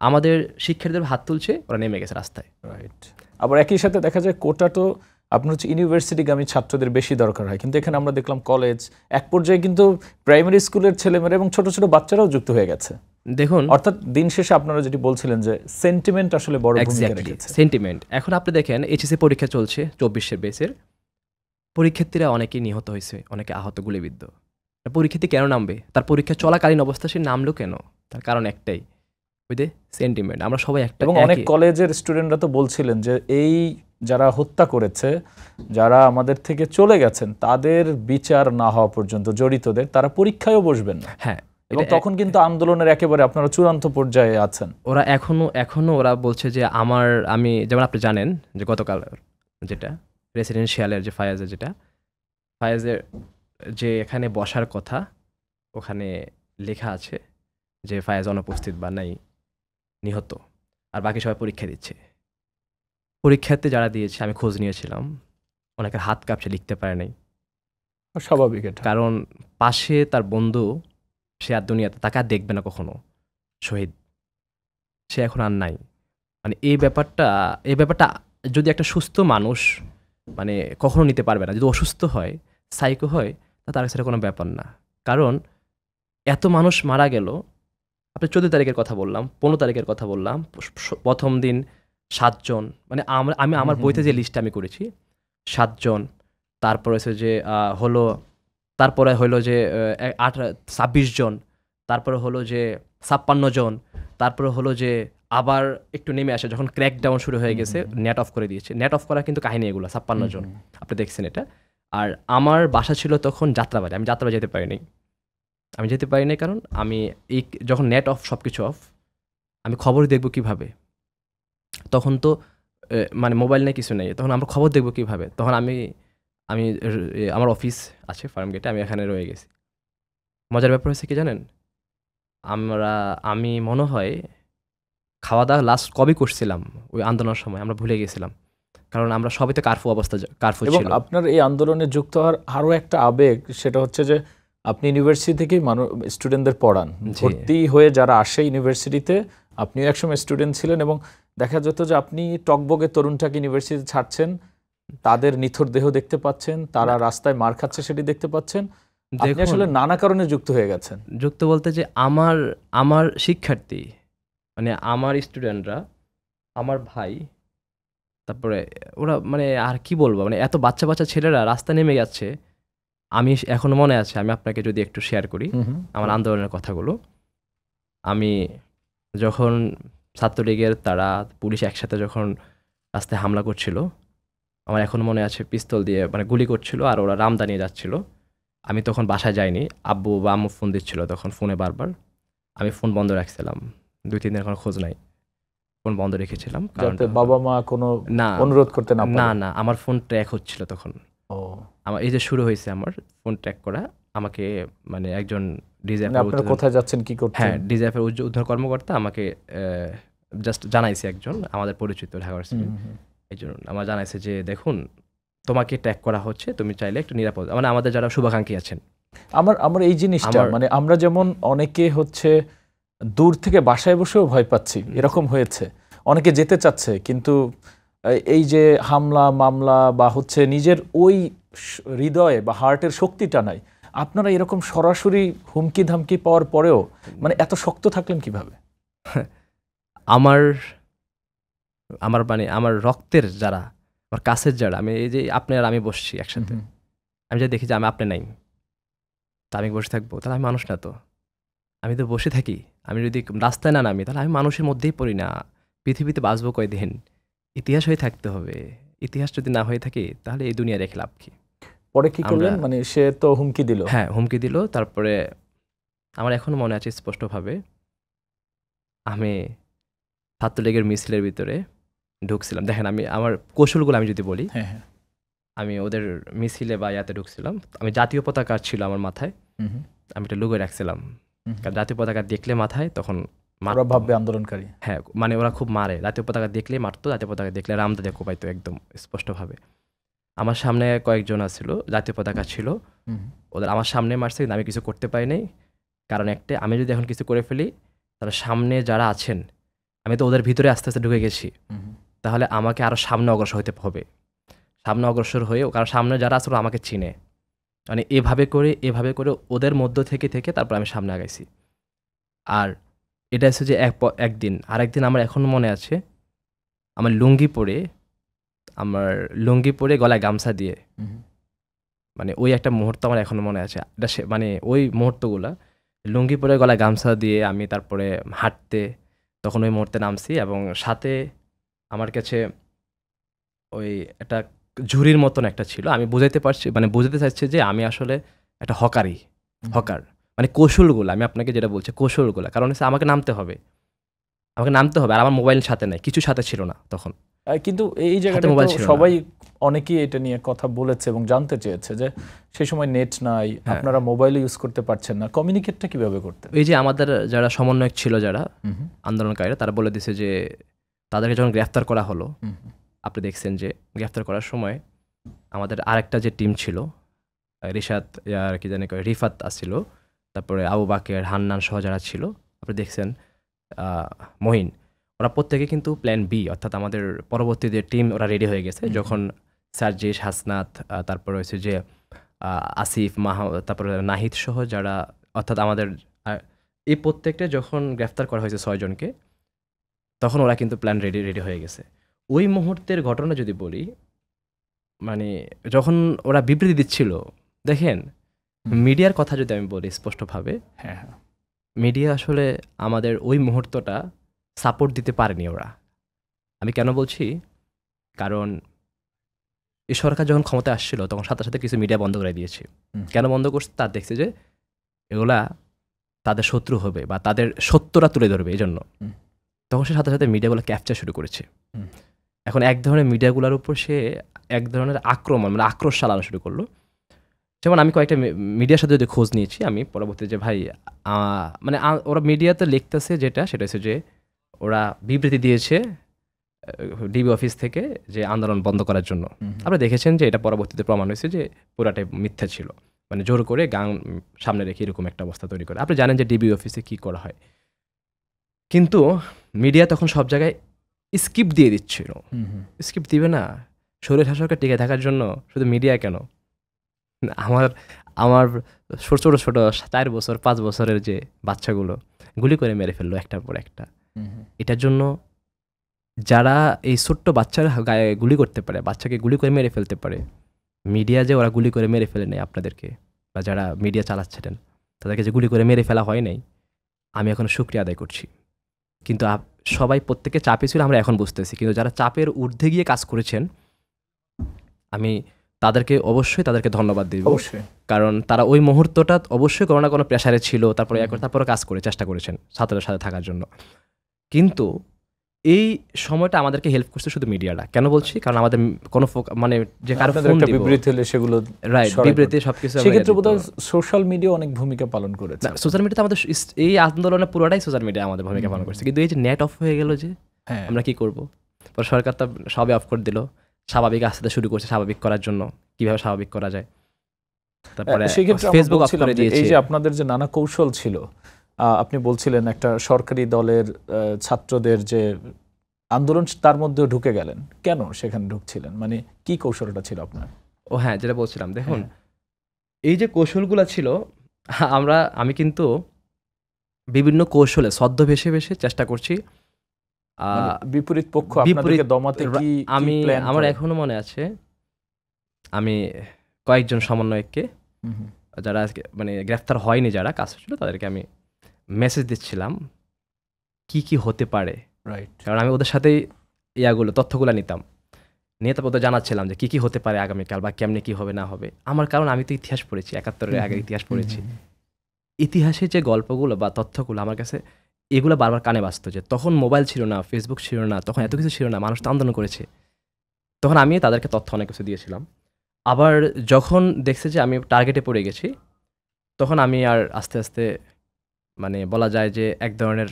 আমাদের শিক্ষার্থীদের হাত তুলছে, ওরা নেমে গেছে রাস্তায়। রাইট। আবার একই সাথে দেখা যায় কোটা তো আপনার হচ্ছে ইউনিভার্সিটিগামী ছাত্রদের বেশি দরকার হয়, কিন্তু এখানে আমরা দেখলাম কলেজ, এক পর্যায়ে কিন্তু প্রাইমারি স্কুলের ছেলেমেয়েরা এবং ছোট ছোট বাচ্চারাও যুক্ত হয়ে গেছে। দেখুন, অর্থাৎ দিন শেষে আপনারা যেটি বলছিলেন যে সেন্টিমেন্ট আসলে বড় ভূমিকা রেখেছে। সেন্টিমেন্ট। এখন আপনি দেখেন এইচএসসি পরীক্ষা চলছে, 24-এর বেসের পরীক্ষার্থীরা অনেকেই নিহত হয়েছে, অনেকে আহত, গুলিবিদ্ধ। পরীক্ষার্থী কেন নামবে? তার পরীক্ষা চলাকালীন অবস্থা সে নামলো কেন? তার কারণ একটাই, ওই যে সেন্টিমেন্ট। আমরা সবাই একটা। এবং অনেক কলেজের স্টুডেন্টরা তো বলছিলেন যে এই যারা হত্যা করেছে, যারা আমাদের থেকে চলে গেছেন, তাদের বিচার না হওয়া পর্যন্ত জড়িতদের, তারা পরীক্ষায়ও বসবেন না। হ্যাঁ, এবং তখন কিন্তু আন্দোলনের একেবারে আপনারা চূড়ান্ত পর্যায়ে আছেন। ওরা এখনো ওরা বলছে যে আমি যেমন আপনি জানেন যে গতকাল যেটা রেসিডেন্সিয়ালের যে ফায়াজের যে এখানে বসার কথা ওখানে লেখা আছে যে ফায়াজ অনুপস্থিত বা নাই, নিহত, আর বাকি সবাই পরীক্ষা দিচ্ছে। পরীক্ষাতে যারা দিয়েছে আমি খোঁজ নিয়েছিলাম, অনেকের হাত কাঁপছে, লিখতে পারে নাই। স্বাভাবিক এটা, কারণ পাশে তার বন্ধু, সে আর দুনিয়াতে তাকে আর দেখবে না কখনো, শহীদ, সে এখন আর নাই। মানে এই ব্যাপারটা যদি একটা সুস্থ মানুষ মানে কখনো নিতে পারবে না, যদি অসুস্থ হয়, সাইকো হয়, তার কাছে কোনো ব্যাপার না। কারণ এত মানুষ মারা গেল, আপনি 14 তারিখের কথা বললাম, 15 তারিখের কথা বললাম, প্রথম দিন 7 জন, মানে আমি আমার বইতে যে লিস্টটা আমি করেছি 7 জন, তারপরে হচ্ছে যে তারপরে হলো যে 26 জন, তারপরে হলো যে 56 জন, তারপরে হলো যে আবার একটু নেমে আসে যখন ক্র্যাকডাউন শুরু হয়ে গেছে, নেট অফ করে দিয়েছে। নেট অফ করা কিন্তু কাহিনী এগুলো, 56 জন, আপনি দেখছেন এটা। আর আমার বাসা ছিল তখন যাত্রাবাড়ি, আমি যাত্রাবাড়ি যেতে পারিনি, কারণ আমি যখন নেট অফ, সব কিছু অফ, আমি খবর দেখবো কিভাবে? তখন তো মানে মোবাইল নেই, কিছু নেই, তখন আমরা খবর দেখবো কিভাবে? তখন আমি আমার অফিস আছে ফার্ম গেটে, আমি এখানে রয়ে গেছি। মজার ব্যাপার হচ্ছে কি জানেন, আমি মনে হয় খাওয়া দাওয়া লাস্ট কবে করছিলাম ওই আন্দোলনের সময়, আমরা ভুলে গেছিলাম, কারণ আমরা সবাই তো কারফু এবং ছিল। আপনার এই আন্দোলনে যুক্ত হওয়ার আরও একটা আবেগ, সেটা হচ্ছে যে আপনি ইউনিভার্সিটি থেকেই স্টুডেন্টদের পড়ান, ভর্তি হয়ে যারা আসে ইউনিভার্সিটিতে, আপনিও একসময় স্টুডেন্ট ছিলেন, এবং দেখা যেত যে আপনি টকবগে তরুণটাকে ইউনিভার্সিটিতে ছাড়ছেন, তাদের নিথর দেহ দেখতে পাচ্ছেন, তারা রাস্তায় মার খাচ্ছে সেটি দেখতে পাচ্ছেন, আপনি আসলে নানা কারণে যুক্ত হয়ে গেছেন। যুক্ত বলতে যে আমার শিক্ষার্থী, মানে আমার স্টুডেন্টরা, আমার ভাই, তারপরে ওরা, মানে আর কি বলবো, মানে এত বাচ্চা ছেলেরা রাস্তায় নেমে যাচ্ছে। আমি এখনো মনে আছে, আমি আপনাকে যদি একটু শেয়ার করি আমার আন্দোলনের কথাগুলো। আমি যখন ছাত্রলীগের তারা পুলিশ একসাথে যখন রাস্তায় হামলা করছিল, আমার এখন মনে আছে পিস্তল দিয়ে মানে গুলি করছিল, আর ওরা রামদা নিয়ে যাচ্ছিল। আমি তখন বাসায় যাইনি, আব্বু বা আম্মু ফোন দিচ্ছিল তখন, ফোনে বারবার। আমি ফোন বন্ধ রাখছিলাম, 2-3 দিন এখন খোঁজ নাই, ফোন বন্ধ রেখেছিলাম, কারণ বাবা মা কোনো অনুরোধ করতে না, আমার ফোন ট্র্যাক হচ্ছিল তখন। আমার এই যে শুরু হয়েছে আমার ফোন ট্র্যাক করা, আমাকে মানে একজন কোথায় যাচ্ছেন, কি করছেন, হ্যাঁ, ডিজিএফের উদ্ধার কর্মকর্তা আমাকে জাস্ট জানাইছে, একজন আমাদের পরিচিত ঢাকা ইউনিভার্সিটি, এই জন্য আমার জানাইছে যে দেখুন তোমাকে ট্র্যাক করা হচ্ছে, তুমি চাইলে একটু নিরাপদ, মানে আমাদের যারা শুভাকাঙ্ক্ষী আছেন। আমার এই জিনিসটা, মানে আমরা যেমন অনেকে হচ্ছে দূর থেকে বাসায় বসেও ভয় পাচ্ছি, এরকম হয়েছে, অনেকে যেতে চাচ্ছে, কিন্তু এই যে হামলা মামলা বা হচ্ছে নিজের ওই হৃদয়ে বা হার্টের শক্তিটা নাই। আপনারা এরকম সরাসরি হুমকি ধামকি পাওয়ার পরেও মানে এত শক্ত থাকলেন কিভাবে? আমার মানে আমার রক্তের যারা, আমার কাছের যারা, আমি এই যে আপনি আর আমি বসছি একসাথে, আমি যদি দেখি যে আপনি নাই, তা আমি বসে থাকবো? তাহলে আমি মানুষ না, তো আমি তো বসে থাকি। আমি যদি রাস্তায় না নামি, তাহলে আমি মানুষের মধ্যেই পড়ি না। পৃথিবীতে বাঁচবো কয়দিন? ইতিহাস হয়ে থাকতে হবে। ইতিহাস যদি না হয়ে থাকে, তাহলে এই দুনিয়া রেখে লাভ কি? পরে কি করলেন? মানে সে তো হুমকি দিল। হ্যাঁ, হুমকি দিল। তারপরে আমার এখনো মনে আছে স্পষ্টভাবে, আমি ছাত্রলীগের মিছিলের ভিতরে ঢুকছিলাম। দেখেন, আমার কৌশলগুলো আমি যদি বলি, আমি ওদের মিছিলে বা ইয়াতে ঢুকছিলাম, আমি জাতীয় পতাকা ছিল আমার মাথায়, আমি এটা লুকিয়ে রাখছিলাম, কারণ জাতীয় পতাকা দেখলে মাথায় তখন ভাববে আন্দোলনকারী। হ্যাঁ, মানে ওরা খুব মারে, জাতীয় পতাকা দেখলেই মারতো, জাতীয় পতাকা দেখলে রামদা দিয়ে কোপাইতো একদম স্পষ্টভাবে। আমার সামনে কয়েকজন ছিল, জাতীয় পতাকা ছিল, ওদের আমার সামনে মারছে, কিন্তু আমি কিছু করতে পারি নাই। কারণ একটা, আমি যদি এখন কিছু করে ফেলি, তাহলে সামনে যারা আছেন, আমি তো ওদের ভিতরে আস্তে আস্তে ঢুকে গেছি, তাহলে আমাকে আরও সামনে অগ্রসর হতে হবে। সামনে অগ্রসর হয়ে, কারণ সামনে যারা আছে আমাকে চিনে, মানে এভাবে করে ওদের মধ্য থেকে তারপর আমি সামনে আগাইছি। আর এটা হচ্ছে যে একদিন, আরেকদিন আমার এখনো মনে আছে, আমার লুঙ্গি পরে গলায় গামছা দিয়ে, মানে ওই একটা মুহূর্ত আমার এখনো মনে আছে। এটা মানে ওই মুহূর্তগুলা, লুঙ্গি পরে গলায় গামছা দিয়ে আমি তারপরে হাঁটতে, তখন ওই মুহূর্তে নামছি, এবং সাথে আমার কাছে ওই একটা ঝুড়ির মতন একটা ছিল। আমি বুঝাইতে চাচ্ছি যে আমি আসলে একটা হকার, মানে কৌশলগুলো আমি আপনাকে যেটা বলছি কৌশলগুলো, কারণ হচ্ছে আমাকে নামতে হবে আর আমার মোবাইল সাথে নাই, কিছু সাথে ছিল না তখন। কিন্তু এই জায়গাটা মোবাইল তো ছিল না। সবাই অনেকেই এটা নিয়ে কথা বলেছে এবং জানতে চেয়েছে যে সেই সময় নেট নাই, আপনারা মোবাইল ইউজ করতে পারছেন না, কমিউনিকেটটা কিভাবে করতেন? এই যে আমাদের যারা সমন্বয়ক ছিল, যারা আন্দোলনকারীরা, তারা বলে দিছে যে তাদেরকে যখন গ্রেফতার করা হলো, আপনি দেখছেন যে গ্রেফতার করার সময় আমাদের আরেকটা যে টিম ছিল, রিশাদ কি জানি রিফাত আসছিল, তারপরে আবু বাকের, হান্নান সহ যারা ছিল, আপনি দেখছেন মহিন, ওরা প্রত্যেকে কিন্তু প্ল্যান বি, অর্থাৎ আমাদের পরবর্তী যে টিম ওরা রেডি হয়ে গেছে, যখন সার্জিস, হাসনাত, তারপরে হচ্ছে যে আসিফ, তারপরে নাহিদ সহ যারা, অর্থাৎ আমাদের এই প্রত্যেকটা যখন গ্রেফতার করা হয়েছে 6 জনকে, তখন ওরা কিন্তু প্ল্যান রেডি হয়ে গেছে। ওই মুহূর্তের ঘটনা যদি বলি, মানে যখন ওরা বিবৃতি দিচ্ছিল, দেখেন মিডিয়ার কথা যদি আমি বলি স্পষ্টভাবে, মিডিয়া আসলে আমাদের ওই মুহূর্তটা সাপোর্ট দিতে পারেনি ওরা। আমি কেন বলছি, কারণ এই সরকার যখন ক্ষমতায় আসছিল তখন সাথে সাথে কিছু মিডিয়া বন্ধ করে দিয়েছে। কেন বন্ধ করছে? তার দেখছে যে এগুলা তাদের শত্রু হবে বা তাদের সত্যটা তুলে ধরবে, এই জন্য তখন সে সাথে সাথে মিডিয়াগুলো ক্যাপচার শুরু করেছে। এখন এক ধরনের মিডিয়াগুলোর উপর সে এক ধরনের আক্রমণ, মানে আক্রোশ চালানো শুরু করলো। যেমন আমি কয়েকটা মিডিয়ার সাথে যদি খোঁজ নিয়েছি আমি পরবর্তীতে, যে ভাই মানে ওরা মিডিয়াতে লিখতেছে যেটা, সেটা হচ্ছে যে ওরা বিবৃতি দিয়েছে ডিবি অফিস থেকে যে আন্দোলন বন্ধ করার জন্য। আপনারা দেখেছেন যে এটা পরবর্তীতে প্রমাণ হয়েছে যে পুরাটাই মিথ্যা ছিল, মানে জোর করে গান সামনে রেখে এরকম একটা অবস্থা তৈরি করে। আপনি জানেন যে ডিবি অফিসে কি করা হয়, কিন্তু মিডিয়া তখন সব জায়গায় স্কিপ দিয়ে দিচ্ছিল। স্কিপ দিবে না, শরীর শাসককে টিকে থাকার জন্য শুধু মিডিয়া কেন, আমার ছোট ছোট 4 বছর 5 বছরের যে বাচ্চাগুলো গুলি করে মেরে ফেললো একটার পর একটা। এটার জন্য যারা এই ছোট্ট বাচ্চার গায়ে গুলি করতে পারে, বাচ্চাকে গুলি করে মেরে ফেলতে পারে, মিডিয়া যে ওরা গুলি করে মেরে ফেলে নেই আপনাদেরকে, বা যারা মিডিয়া চালাচ্ছিলেন তাদেরকে যে গুলি করে মেরে ফেলা হয় নাই, আমি এখন শুকরিয়া আদায় করছি। কিন্তু সবাই প্রত্যেকে চাপে ছিল, আমরা এখন বুঝতেছি। কিন্তু যারা চাপের ঊর্ধ্বে গিয়ে কাজ করেছেন, আমি তাদেরকে ধন্যবাদ দিব, কারণ তারা ওই মুহূর্তটা অবশ্যই কোনো না কোনো প্রেশারে ছিল, তারপরে কাজ করে চেষ্টা করেছেন ছাত্রদের সাথে থাকার জন্য। কিন্তু এই সময়টা আমাদেরকে হেল্প করছে শুধু মিডিয়াটা। কেন বলছি? কারণ আমাদের কোনো মানে যে কারো ফোন দিব, বিবৃতি হলে সেগুলো রাইট, বিবৃতি সবকিছু, সেক্ষেত্রে বোধহয় সোশ্যাল মিডিয়া অনেক ভূমিকা পালন করেছে। সোশ্যাল মিডিয়াতে আমাদের এই আন্দোলনে পুরোটাই সোশ্যাল মিডিয়া আমাদের ভূমিকা পালন করেছে। কিন্তু এই যে নেট অফ হয়ে গেল, যে আমরা কি করব? পরে সরকার তো সবই অফ করে দিল, স্বাভাবিক আসতে শুরু করছে, স্বাভাবিক করার জন্য কিভাবে স্বাভাবিক করা যায়। তারপরে ফেসবুক অফ করে দিয়েছে। এই যে আপনাদের যে নানা কৌশল ছিল, আপনি বলছিলেন একটা সরকারি দলের ছাত্রদের যে আন্দোলন, তার মধ্যেও ঢুকে গেলেন, কেন সেখানে ঢুকছিলেন, মানে কি কৌশলটা ছিল আপনার? ও হ্যাঁ, যেটা বলছিলাম, দেখুন এই যে কৌশলগুলো ছিল, আমি কিন্তু বিভিন্ন কৌশলে ছদ্মবেশে চেষ্টা করছি বিপরীত পক্ষ আপনাদেরকে দমাতে। কি আমার এখনো মনে আছে, আমি কয়েকজন সমন্বয়ককে, যারা মানে গ্রেফতার হয়নি, যারা কাজ ছিল, তাদেরকে আমি মেসেজ দিচ্ছিলাম কি কি হতে পারে, রাইট, কারণ আমি ওদের সাথেই তথ্যগুলো নিতাম, নিয়ে তারপর ওদের জানাচ্ছিলাম যে কি হতে পারে আগামীকাল, বা কেমনে কি হবে না হবে। আমার কারণ আমি তো ইতিহাস পড়েছি, 71-এর আগে ইতিহাস পড়েছি, ইতিহাসের যে গল্পগুলো বা তথ্যগুলো আমার কাছে এগুলো বারবার কানে বাজতো, যে তখন মোবাইল ছিল না, ফেসবুক ছিল না, তখন এত কিছু ছিল না, মানুষ তো আন্দোলন করেছে। তখন আমি তাদেরকে তথ্য অনেক কিছু দিয়েছিলাম। আবার যখন দেখছে যে আমি টার্গেটে পড়ে গেছি, তখন আমি আর আস্তে আস্তে, মানে বলা যায় যে এক ধরনের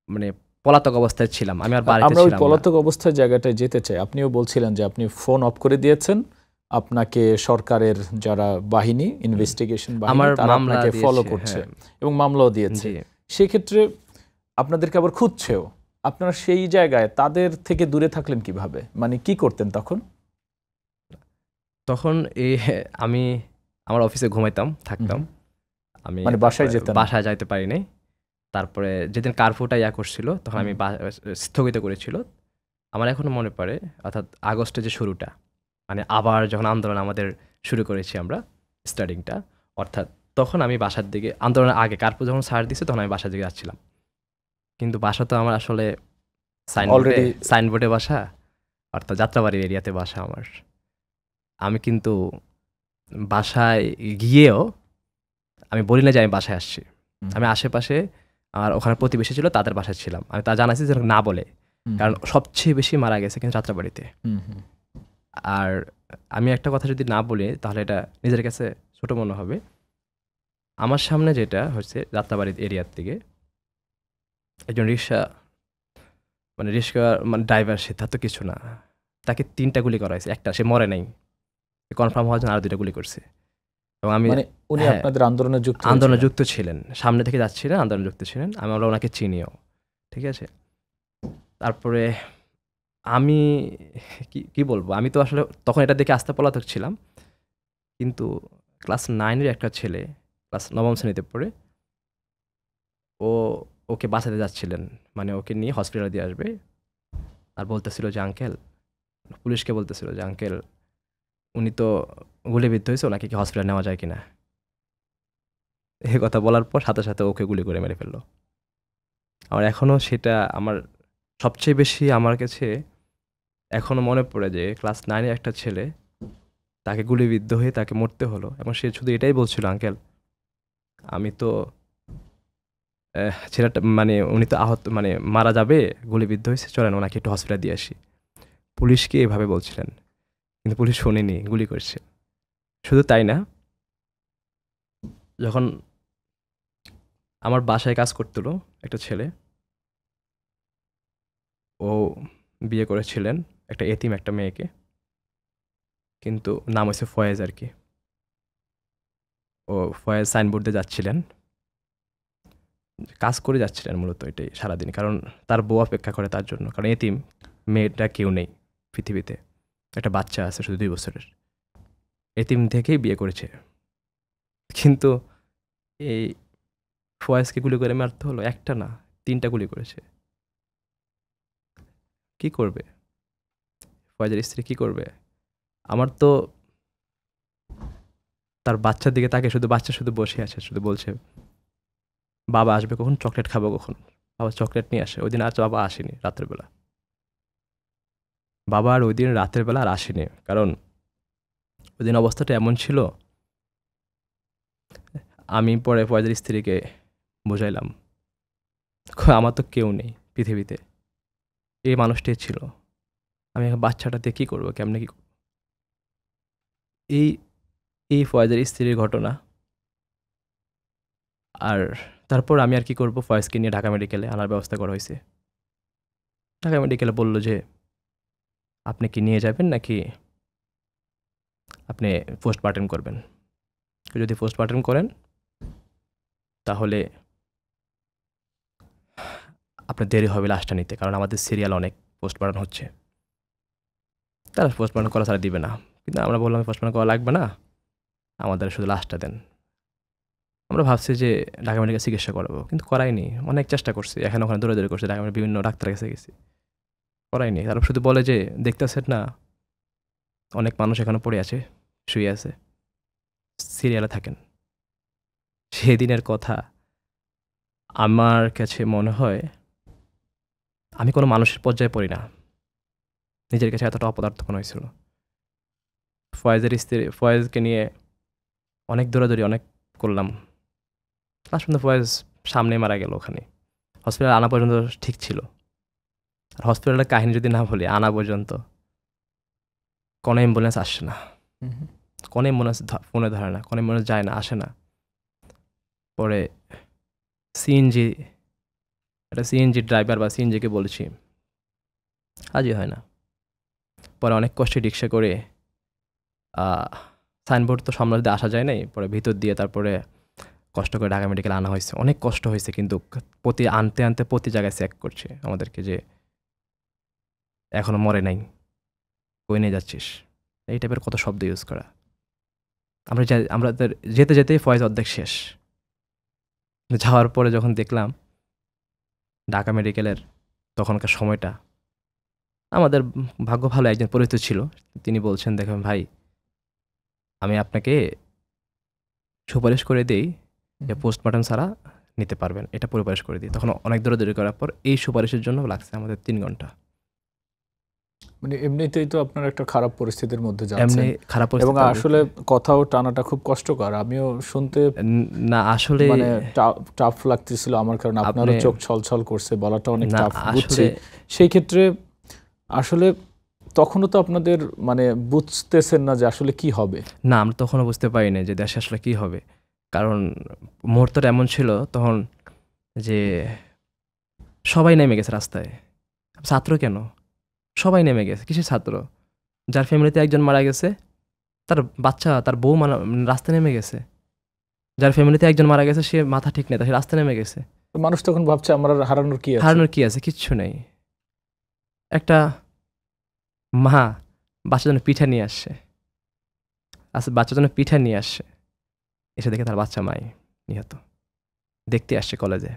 মানে পলাতক অবস্থায় ছিলাম। আমি আর বাড়িতে ছিলাম না। আমরা ওই পলাতক অবস্থার জায়গাটায় যেতে চাই। আপনিও বলছিলেন যে আপনি ফোন অফ করে দিয়েছেন, আপনাকে সরকারের যারা বাহিনী, ইনভেস্টিগেশন বাহিনী, তারা আপনাকে ফলো করছে এবং মামলাও দিয়েছে। সেক্ষেত্রে আপনাদেরকে আবার খুঁজছেও। আপনারা সেই জায়গায় তাদের থেকে দূরে থাকলেন কিভাবে, মানে কি করতেন তখন? তখন আমি আমার অফিসে ঘুমাইতাম, থাকতাম, আমি মানে বাসায় যাইতে পারি নাই। তারপরে যেদিন কারফিউটা করছিল, তখন আমি স্থগিত করেছিল। আমার এখনো মনে পড়ে, অর্থাৎ আগস্টের যে শুরুটা, মানে আবার যখন আন্দোলন আমাদের শুরু করেছি আমরা স্টার্টিংটা, অর্থাৎ তখন আমি বাসার দিকে, আন্দোলনের আগে কারফিউ যখন ছাড় দিচ্ছে, তখন আমি বাসার দিকে যাচ্ছিলাম। কিন্তু বাসা তো আমার আসলে সাইনবোর্ডে বাসা, অর্থাৎ যাত্রাবাড়ি এরিয়াতে বাসা আমার। আমি কিন্তু বাসায় গিয়েও আমি বলি না যে আমি বাসায় আসছি, আমি আশেপাশে আর ওখানে প্রতিবেশী ছিল তাদের বাসায় ছিলাম, আমি তা জানাইছি যেন না বলে, কারণ সবচেয়ে বেশি মারা গেছে কিন্তু যাত্রাবাড়িতে। আর আমি একটা কথা যদি না বলি তাহলে এটা নিজের কাছে ছোট মনে হবে। আমার সামনে যেটা হচ্ছে যাত্রাবাড়ির এরিয়ার থেকে একজন রিক্সা মানে ড্রাইভার, সে তার তো কিছু না, তাকে 3টা গুলি করা হয়েছে, একটা সে মরে নাই, কনফার্ম হওয়ার জন্য আরো 2টা গুলি করছে। এবং আমি মানে উনি হ্যাঁ, আপনাদের আন্দোলনে যুক্ত আন্দোলনে যুক্ত ছিলেন, সামনে থেকে যাচ্ছিলেন, আন্দোলনে যুক্ত ছিলেন, আমি আমরা ওনাকে চিনিও, ঠিক আছে। তারপরে আমি কি বলবো, আমি তো আসলে তখন এটা দেখে আস্থা পলাতক ছিলাম, কিন্তু ক্লাস 9-এর একটা ছেলে ক্লাস 9ম শ্রেণীতে পড়ে, ওকে বাঁচাতে যাচ্ছিলেন, মানে ওকে নিয়ে হসপিটালে দিয়ে আসবে, আর বলতেছিল যে আঙ্কেল, পুলিশকে বলতেছিল যে আঙ্কেল উনি তো গুলিবিদ্ধ হয়েছে, ওনাকে কি হসপিটালে নেওয়া যায় কিনা। এই কথা বলার পর সাথে সাথে ওকে গুলি করে মেরে ফেললো। আর এখনও সেটা আমার সবচেয়ে বেশি, আমার কাছে এখনও মনে পড়ে যে ক্লাস 9-এর একটা ছেলে, তাকে গুলিবিদ্ধ হয়ে তাকে মরতে হলো, এবং সে শুধু এটাই বলছিল আঙ্কেল আমি তো ছেলেটা মানে উনি তো আহত, মানে মারা যাবে, গুলিবিদ্ধ হয়েছে, চলেন ওনাকে একটু হসপিটালে দিয়ে আসি। পুলিশকে এভাবে বলছিলেন, কিন্তু পুলিশ শোনেনি, গুলি করছে। শুধু তাই না, যখন আমার বাসায় কাজ করতেলো একটা ছেলে, ও বিয়ে করেছিলেন একটা এতিম একটা মেয়েকে, কিন্তু নাম হচ্ছে ফয়েজ আর কি। ও ফয়েজ সাইনবোর্ড দিয়ে যাচ্ছিলেন, কাজ করে যাচ্ছিলেন মূলত, এটাই সারাদিন, কারণ তার বউ অপেক্ষা করে তার জন্য, কারণ এতিম মেয়েটা কেউ নেই পৃথিবীতে, একটা বাচ্চা আছে শুধু 2 বছরের, এতিম থেকেই বিয়ে করেছে। কিন্তু এই ফয়েজকে গুলি করে মারতে হলো, একটা না 3টা গুলি করেছে। কি করবে ফয়েজের স্ত্রী, কি করবে? আমার তো তার বাচ্চার দিকে তাকে, শুধু বাচ্চা শুধু বসে আছে, শুধু বলছে বাবা আসবে কখন, চকলেট খাবো কখন, বাবা চকলেট নিয়ে আসে। ওই দিন আর বাবা আসেনি রাত্রের বেলা, বাবা আর ওই দিন রাতের বেলা আর আসেনি, কারণ ওই দিন অবস্থাটা এমন ছিল। আমি পরে ফয়েজের স্ত্রীকে বুঝাইলাম, আমার তো কেউ নেই পৃথিবীতে, এই মানুষটাই ছিল, আমি বাচ্চাটা দিয়ে কী করবো, কেমনে কী করবো। এই এই ফয়েজের স্ত্রীর ঘটনা। আর তারপর আমি আর কি করব, ফয়েজকে নিয়ে ঢাকা মেডিকেলে আনার ব্যবস্থা করা হয়েছে। ঢাকা মেডিকেলে বলল যে আপনি কি নিয়ে যাবেন নাকি আপনি পোস্টমার্টেম করবেন। যদি পোস্টমার্টেম করেন তাহলে আপনার দেরি হবে লাশটা নিতে, কারণ আমাদের সিরিয়াল অনেক পোস্টমার্টম হচ্ছে, তারা পোস্টমার্টম করা ছাড়া দিবে না। কিন্তু আমরা বললাম পোস্টমার্টম করা লাগবে না, আমাদের শুধু লাশটা দেন। আমরা ভাবছি যে ঢাকা মেডিকেলে চিকিৎসা করাবো, কিন্তু করাইনি। অনেক চেষ্টা করছি, এখানে ওখানে দৌড়াদৌড়ি করছি, ঢাকা বিভিন্ন ডাক্তারের কাছে গেছি, করাইনি। তারা শুধু বলে যে দেখতেছেন না অনেক মানুষ এখানে পড়ে আছে, শুয়ে আছে, সিরিয়ালে থাকেন। সেদিনের কথা আমার কাছে মনে হয় আমি কোনো মানুষের পর্যায়ে পড়ি না, নিজের কাছে এতটা অপদার্থ মনে হয়েছিল। ফয়েজের স্ত্রী, ফয়েজকে নিয়ে অনেক দৌড়াদৌড়ি অনেক করলাম, লাস্ট পর্যন্ত ফয়েজ সামনে মারা গেল। ওখানে হসপিটালে আনা পর্যন্ত ঠিক ছিল। আর হসপিটালের কাহিনী যদি না বলি, আনা পর্যন্ত কোনো অ্যাম্বুলেন্স আসে না, কোনো অ্যাম্বুলেন্স ফোনে ধরে না, কোনো অ্যাম্বুলেন্স যায় না, আসে না। পরে সিএনজি, একটা সিএনজি ড্রাইভার বা সিএনজিকে বলেছি, কাজই হয় না। পরে অনেক কষ্টে রিক্সা করে, সাইনবোর্ড তো সামনে দিয়ে আসা যায় নাই, পরে ভিতর দিয়ে তারপরে কষ্ট করে ঢাকা মেডিকেলে আনা হয়েছে। অনেক কষ্ট হয়েছে, কিন্তু আনতে আনতে প্রতি জায়গায় চেক করছে আমাদেরকে যে এখনো মরে নাই, কই নিয়ে যাচ্ছিস, এই টাইপের কত শব্দ ইউজ করা। আমরা যেতে যেতেই ফয়েজ অর্ধেক শেষ। যাওয়ার পরে যখন দেখলাম ঢাকা মেডিকেলের তখনকার সময়টা, আমাদের ভাগ্য ভালো, একজন পরিচিত ছিল, তিনি বলছেন দেখেন ভাই, আমি আপনাকে সুপারিশ করে দিই যে পোস্টমর্টম ছাড়া নিতে পারবেন, এটা পরিপারিশ করে দিই। তখন অনেক দৌড়াদৌড়ি করার পর এই সুপারিশের জন্য লাগছে আমাদের 3 ঘন্টা। মানে এমনিতেই তো আপনার একটা খারাপ পরিস্থিতির মধ্যে যাচ্ছেন, এমনি খারাপ এবং পরিস্থিতি আসলে কথাও টানাটা খুব কষ্টকর। আমিও শুনতে না আসলে মানে টাফ লাগতেছিল আমার, কারণ আপনারও চোখ ছলছল করছে, বলাটা অনেক না টাফ বুঝছি। আসলে সেই ক্ষেত্রে আসলে তখনও তো আপনাদের মানে বুঝতেছেন না যে আসলে কি হবে। না আমরা তখনও বুঝতে পারি না যে দেশে আসলে কি হবে, কারণ মুহূর্তটা এমন ছিল তখন যে সবাই নেমে গেছে রাস্তায়। ছাত্র কেন, সবাই নেমে গেছে। কিসের ছাত্র? যার ফ্যামিলিতে একজন মারা গেছে তার বাচ্চা তার বউ রাস্তায় নেমে গেছে। যার ফ্যামিলিতে একজন মারা গেছে সে মাথা ঠিক নেই, সে রাস্তায় নেমে গেছে। মানুষ তখন ভাবছে আমার হারানোর কি আছে। হারানোর কি আছে? কিচ্ছু নেই। একটা মা বাচ্চার জন্য পিঠা নিয়ে আসছে, বাচ্চার জন্য পিঠা নিয়ে আসছে, এসে দেখে তার বাচ্চা মাই নিহত। দেখতে আসছে কলেজে,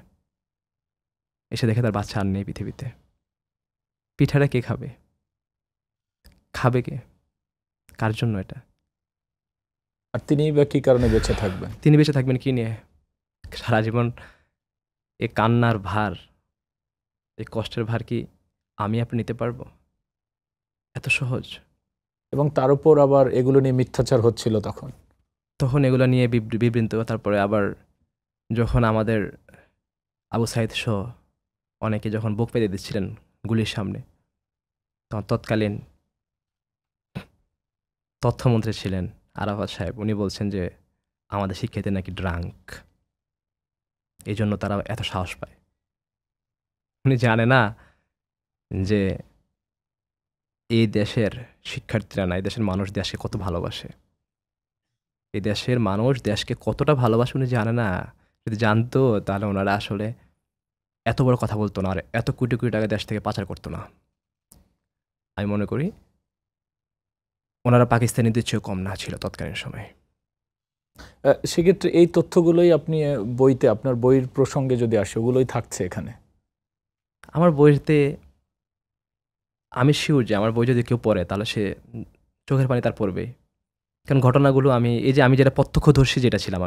এসে দেখে তার বাচ্চা আর নেই পৃথিবীতে। পিঠাটা কে খাবে? খাবে কে? কার জন্য এটা? আর তিনি বা কি কারণে বেঁচে থাকবেন? তিনি বেঁচে থাকবেন কি নিয়ে? সারা জীবন এই কান্নার ভার, এই কষ্টের ভার কি আমি আপনি নিতে পারবো? এত সহজ? এবং তার উপর আবার এগুলো নিয়ে মিথ্যাচার হচ্ছিল তখন এগুলো নিয়ে বিবৃত। তারপরে আবার যখন আমাদের আবু সাইদ সহ অনেকে যখন বুক পেতে দিচ্ছিলেন গুলির সামনে, তখন তৎকালীন তথ্যমন্ত্রী ছিলেন আরাফাত সাহেব, উনি বলছেন যে আমাদের শিক্ষার্থী নাকি ড্রাঙ্ক, এই জন্য তারা এত সাহস পায়। উনি জানে না যে এই দেশের শিক্ষার্থীরা না, এই দেশের মানুষ দেশকে কত ভালোবাসে। এই দেশের মানুষ দেশকে কতটা ভালোবাসে উনি জানে না। যদি জানতো তাহলে ওনারা আসলে এত বড় কথা বলতো না, আর এত কোটি কোটি টাকা দেশ থেকে পাচার করতো না। আমি মনে করি ওনারা পাকিস্তানিদের চেয়েও কম না ছিল তৎকালীন সময়ে। সেক্ষেত্রে এই তথ্যগুলোই আপনি বইতে, আপনার বইয়ের প্রসঙ্গে যদি আসে, ওগুলোই থাকছে এখানে। আমার বইতে আমি শিওর যে আমার বই যদি কেউ পড়ে তাহলে সে চোখের পানি তার পড়বে। কারণ ঘটনাগুলো আমি আমি যেটা প্রত্যক্ষদর্শী যেটা ছিলাম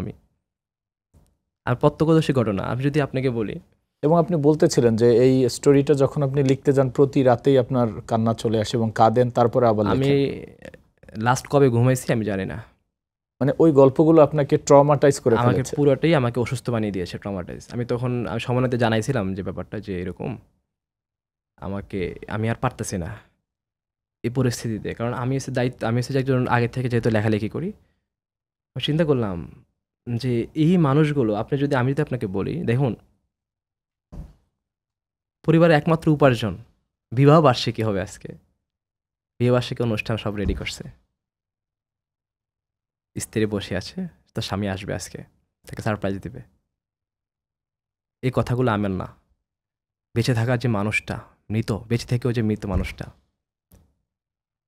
আর প্রত্যক্ষদর্শী ঘটনা আমি যদি আপনাকে বলি। এবং আপনি বলতেছিলেন যে এই স্টোরিটা যখন আপনি লিখতে যান প্রতি রাতেই আপনার কান্না চলে আসে এবং কাঁদেন, তারপরে আবার আমি লাস্ট কবে ঘুমাইছি আমি জানি না। মানে ওই গল্পগুলো আপনাকে ট্রমাটাইজ করে আমাকে ফেলেছে। পুরোটাই আমাকে অসুস্থ বানিয়ে দিয়েছে, ট্রমাটাইজ। আমি তখন সমানাতে জানাইছিলাম যে ব্যাপারটা যে এরকম আমি আর পারতেছি না এই পরিস্থিতিতে। কারণ আমি হচ্ছে একজন আগে থেকে যেহেতু লেখালেখি করি, চিন্তা করলাম যে এই মানুষগুলো আমি যদি আপনাকে বলি, দেখুন পরিবারের একমাত্র উপার্জন বিবাহ বার্ষিকী হবে আজকে, বিয়ে বার্ষিকী অনুষ্ঠান সব রেডি করছে, স্ত্রী বসে আছে, তার স্বামী আসবে আজকে, তাকে সারপ্রাইজ দিবে। এই কথাগুলো আমার না, বেঁচে থাকার যে মানুষটা মৃত, বেঁচে থেকেও যে মৃত মানুষটা,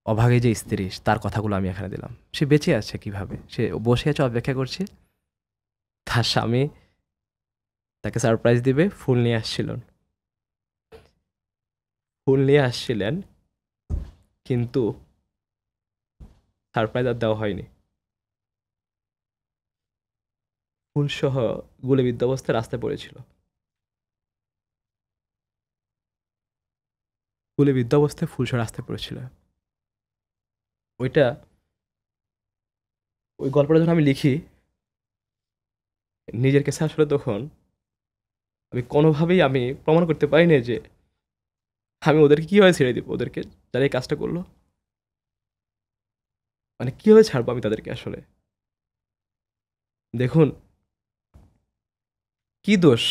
অভাগে যে স্ত্রী, তার কথাগুলো আমি এখানে দিলাম। সে বেঁচে আছে কিভাবে, সে বসে আছে অপেক্ষা করছে, তার স্বামী তাকে সারপ্রাইজ দিবে। ফুল নিয়ে আসছিলেন, কিন্তু সারপ্রাইজ আর দেওয়া হয়নি। ফুলসহ গুলিবিদ্ধ অবস্থায় রাস্তায় পড়েছিল। গুলিবিদ্ধ অবস্থায় ফুলসহ রাস্তায় পড়েছিল। ওই গল্পটা যখন আমি লিখি নিজের কাছে, আসলে তখন আমি কোনোভাবেই প্রমাণ করতে পারি না যে আমি ওদেরকে কীভাবে ছেড়ে দিব, ওদেরকে যারা এই কাজটা করলো, মানে কীভাবে ছাড়বো আমি তাদেরকে। আসলে দেখুন কি দোষ,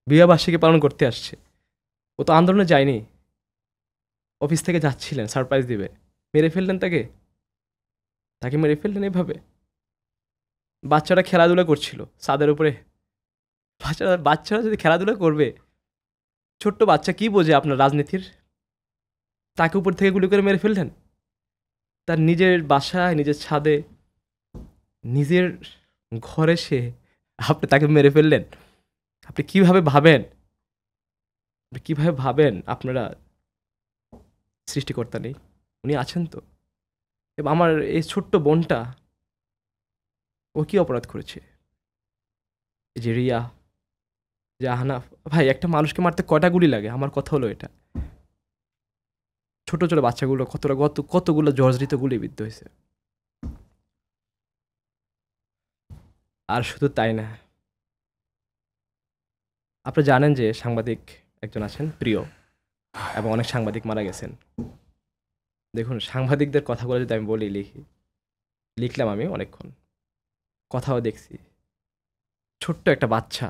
বিবাহবার্ষিকী পালন করতে আসছে, ও তো আন্দোলনে যায়নি, অফিস থেকে যাচ্ছিলেন সারপ্রাইজ দিবে, মেরে ফেললেন তাকে মেরে ফেললেন এভাবে। বাচ্চারা খেলাধুলা করছিল ছাদের উপরে, বাচ্চারা যদি খেলাধুলা করবে, ছোট্ট বাচ্চা কি বোঝে আপনার রাজনীতির, তাকে উপর থেকে গুলি করে মেরে ফেললেন। তার নিজের বাসায়, নিজের ছাদে, নিজের ঘরে আপনি তাকে মেরে ফেললেন। আপনি কিভাবে ভাবেন আপনারা সৃষ্টিকর্তা নেই, উনি আছেন তো। এবং আমার এই ছোট্ট বোনটা, ও কি অপরাধ করেছে? যে রিয়া, যে আহনাফ, ভাই একটা মানুষকে মারতে কয়টা গুলি লাগে? আমার কথা হলো এটা, ছোট ছোট বাচ্চাগুলো কতগুলো জর্জরিত গুলিবিদ্ধ হয়েছে। আর শুধু তাই না, আপনি জানেন যে সাংবাদিক একজন আছেন প্রিয়, এবং অনেক সাংবাদিক মারা গেছেন। দেখুন, সাংবাদিকদের কথাগুলো যদি আমি বলি, লিখলাম আমি অনেকক্ষণ, কথাও দেখছি। ছোট্ট একটা বাচ্চা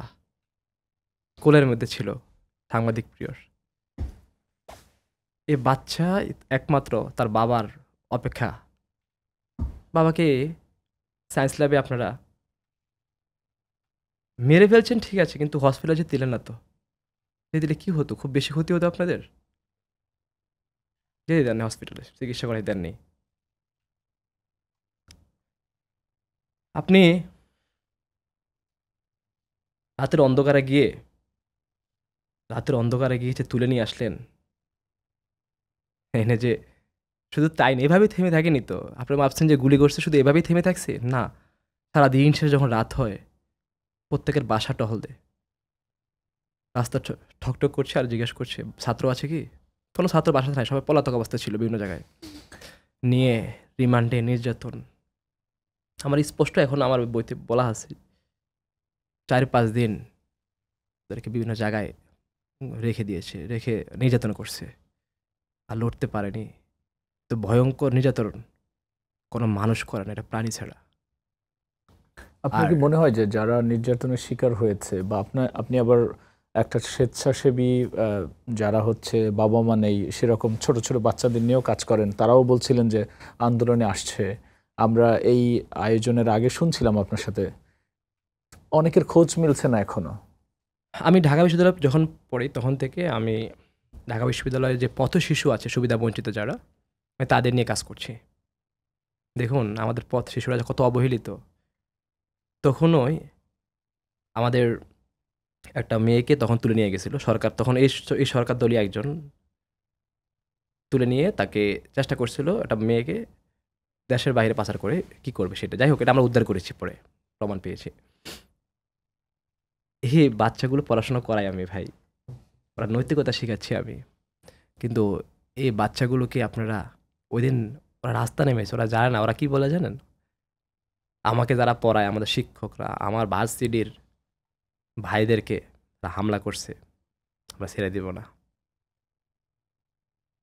কোলের মধ্যে ছিল সাংবাদিক প্রিয়র। এই বাচ্চা একমাত্র তার বাবার অপেক্ষা। বাবাকে সায়েন্স ল্যাবে আপনারা মেরে ফেলছেন, ঠিক আছে, কিন্তু হসপিটালে যে দিলেন না তো। দিলে কি হতো? খুব বেশি ক্ষতি হতো আপনাদের। যেতে দেননি হসপিটালে, চিকিৎসা করাই দেননি। আপনি রাতের অন্ধকারে গিয়ে যে তুলে নিয়ে আসলেন, এনে যে শুধু তাই না, এভাবেই থেমে থাকেনি তো। আপনারা ভাবছেন যে গুলি করছে শুধু এভাবেই থেমে থাকছে? না, সারাদিন শেষে যখন রাত হয় প্রত্যেকের বাসা টহল দেয়, রাস্তা ঠকঠক করছে আর জিজ্ঞেস করছে ছাত্র আছে কি। কোনো ছাত্র বাসা নাই, সবাই পলাতক অবস্থা ছিল বিভিন্ন জায়গায়, নিয়ে রিমান্ডে নির্যাতন। আমার স্পষ্ট এখন আমার বইতে বলা আছে 4-5 দিন ওদেরকে বিভিন্ন জায়গায় রেখে দিয়েছে, রেখে নির্যাতন করছে, আর লড়তে পারেনি। তো ভয়ঙ্কর নির্যাতন কোনো মানুষ করে না, এটা প্রাণী ছাড়া। আপনার কি মনে হয় যে যারা নির্যাতনের শিকার হয়েছে, বা আপনি আবার একটা স্বেচ্ছাসেবী যারা হচ্ছে বাবা মা নেই সেরকম ছোট ছোট বাচ্চাদের নিয়েও কাজ করেন, তারাও বলছিলেন যে আন্দোলনে আসছে। আমরা এই আয়োজনের আগে শুনছিলাম আপনার সাথে, অনেকের খোঁজ মিলছে না এখনো। আমি ঢাকা বিশ্ববিদ্যালয়ে যখন পড়ি তখন থেকে আমি ঢাকা বিশ্ববিদ্যালয়ে যে পথ শিশু আছে, সুবিধা বঞ্চিত যারা, আমি তাদের নিয়ে কাজ করছি। দেখুন, আমাদের পথ শিশুরা কত অবহেলিত। তখনই আমাদের একটা মেয়েকে তখন তুলে নিয়ে গেছিল সরকার, তখন এই সরকার দলীয় একজন তুলে নিয়ে তাকে চেষ্টা করছিল একটা মেয়েকে দেশের বাইরে পাচার করে কি করবে সেটা। যাই হোক, এটা আমরা উদ্ধার করেছি, পরে প্রমাণ পেয়েছি। এই বাচ্চাগুলো পড়াশোনা করাই আমি ভাই, ওরা নৈতিকতা শেখাচ্ছি আমি। কিন্তু এই বাচ্চাগুলোকে আপনারা ওই দিন ওরা রাস্তা নেমেছে, ওরা জানে না, ওরা কি বলে জানেন? আমাকে যারা পড়ায়, আমাদের শিক্ষকরা, আমার ভার্সিটির ভাইদেরকে হামলা করছে, আমরা ছেড়ে দিব না।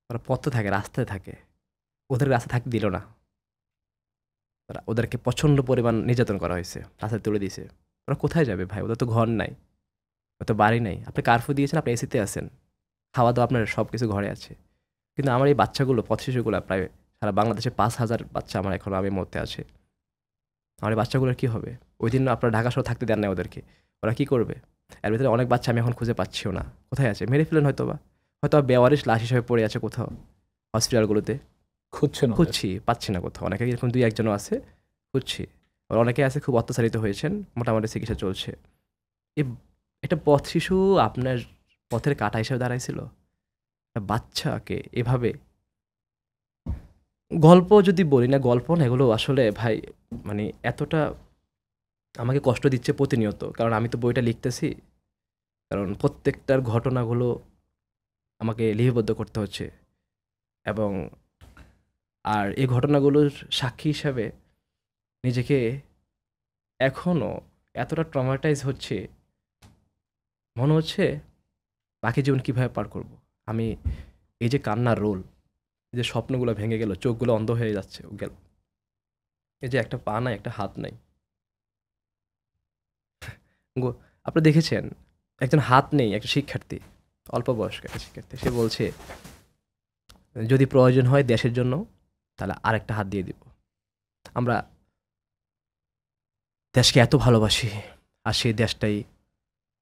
ওরা পথে থাকে, রাস্তায় থাকে, ওদের রাস্তায় থাকতে দিল না। ওদেরকে প্রচণ্ড পরিমাণ নির্যাতন করা হয়েছে, রাস্তায় তুলে দিয়েছে। ওরা কোথায় যাবে ভাই? ওদের তো ঘর নাই, ওদের তো বাড়ি নাই। আপনি কারফিউ দিয়েছেন, আপনি এসিতে আছেন, খাওয়া দাওয়া আপনার সব কিছু ঘরে আছে। কিন্তু আমার এই বাচ্চাগুলো, পথ শিশুগুলো, প্রায় সারা বাংলাদেশে 5,000 বাচ্চা আমার এখন আমি মধ্যে আছে। আমার এই বাচ্চাগুলোর কী হবে? ওই দিন আপনারা ঢাকা শহর থাকতে দেন না ওদেরকে, ওরা কী করবে? এর ভিতরে অনেক বাচ্চা আমি এখন খুঁজে পাচ্ছিও না, কোথায় আছে? মেরে ফেলেন হয়তোবা, বেওয়ারিশ লাশ হিসেবে পড়ে আছে কোথাও হসপিটালগুলোতে। খুঁজছি, পাচ্ছি না কোথাও। অনেকে এরকম 2-1জনও আছে, খুঁজছি। আর অনেকে আছে খুব অত্যাচারিত হয়েছেন, মোটামুটি চিকিৎসা চলছে। এটা পথ শিশু আপনার পথের কাঁটা হিসেবে দাঁড়াইছিল? একটা বাচ্চাকে এভাবে, গল্প যদি বলি না, গল্প না, এগুলো আসলে ভাই মানে এতটা আমাকে কষ্ট দিচ্ছে প্রতিনিয়ত। কারণ আমি তো বইটা লিখতেছি, কারণ প্রত্যেকটার ঘটনাগুলো আমাকে লিপিবদ্ধ করতে হচ্ছে। এবং আর এই ঘটনাগুলোর সাক্ষী হিসাবে নিজেকে এখনও এতটা ট্রমাটাইজ হচ্ছে, মনে হচ্ছে বাকি জীবন কীভাবে পার করব। আমি এই যে কান্নার রোল, এই যে স্বপ্নগুলো ভেঙে গেল, চোখগুলো অন্ধ হয়ে যাচ্ছে গেল, এই যে একটা পা নাই, একটা হাত নাই। আপনি দেখেছেন একজন হাত নেই, একটা শিক্ষার্থী, অল্প বয়স্ক একটা শিক্ষার্থী, সে বলছে যদি প্রয়োজন হয় দেশের জন্য তাহলে আরেকটা হাত দিয়ে দিব। আমরা দেশকে এত ভালোবাসি, আর সেই দেশটাই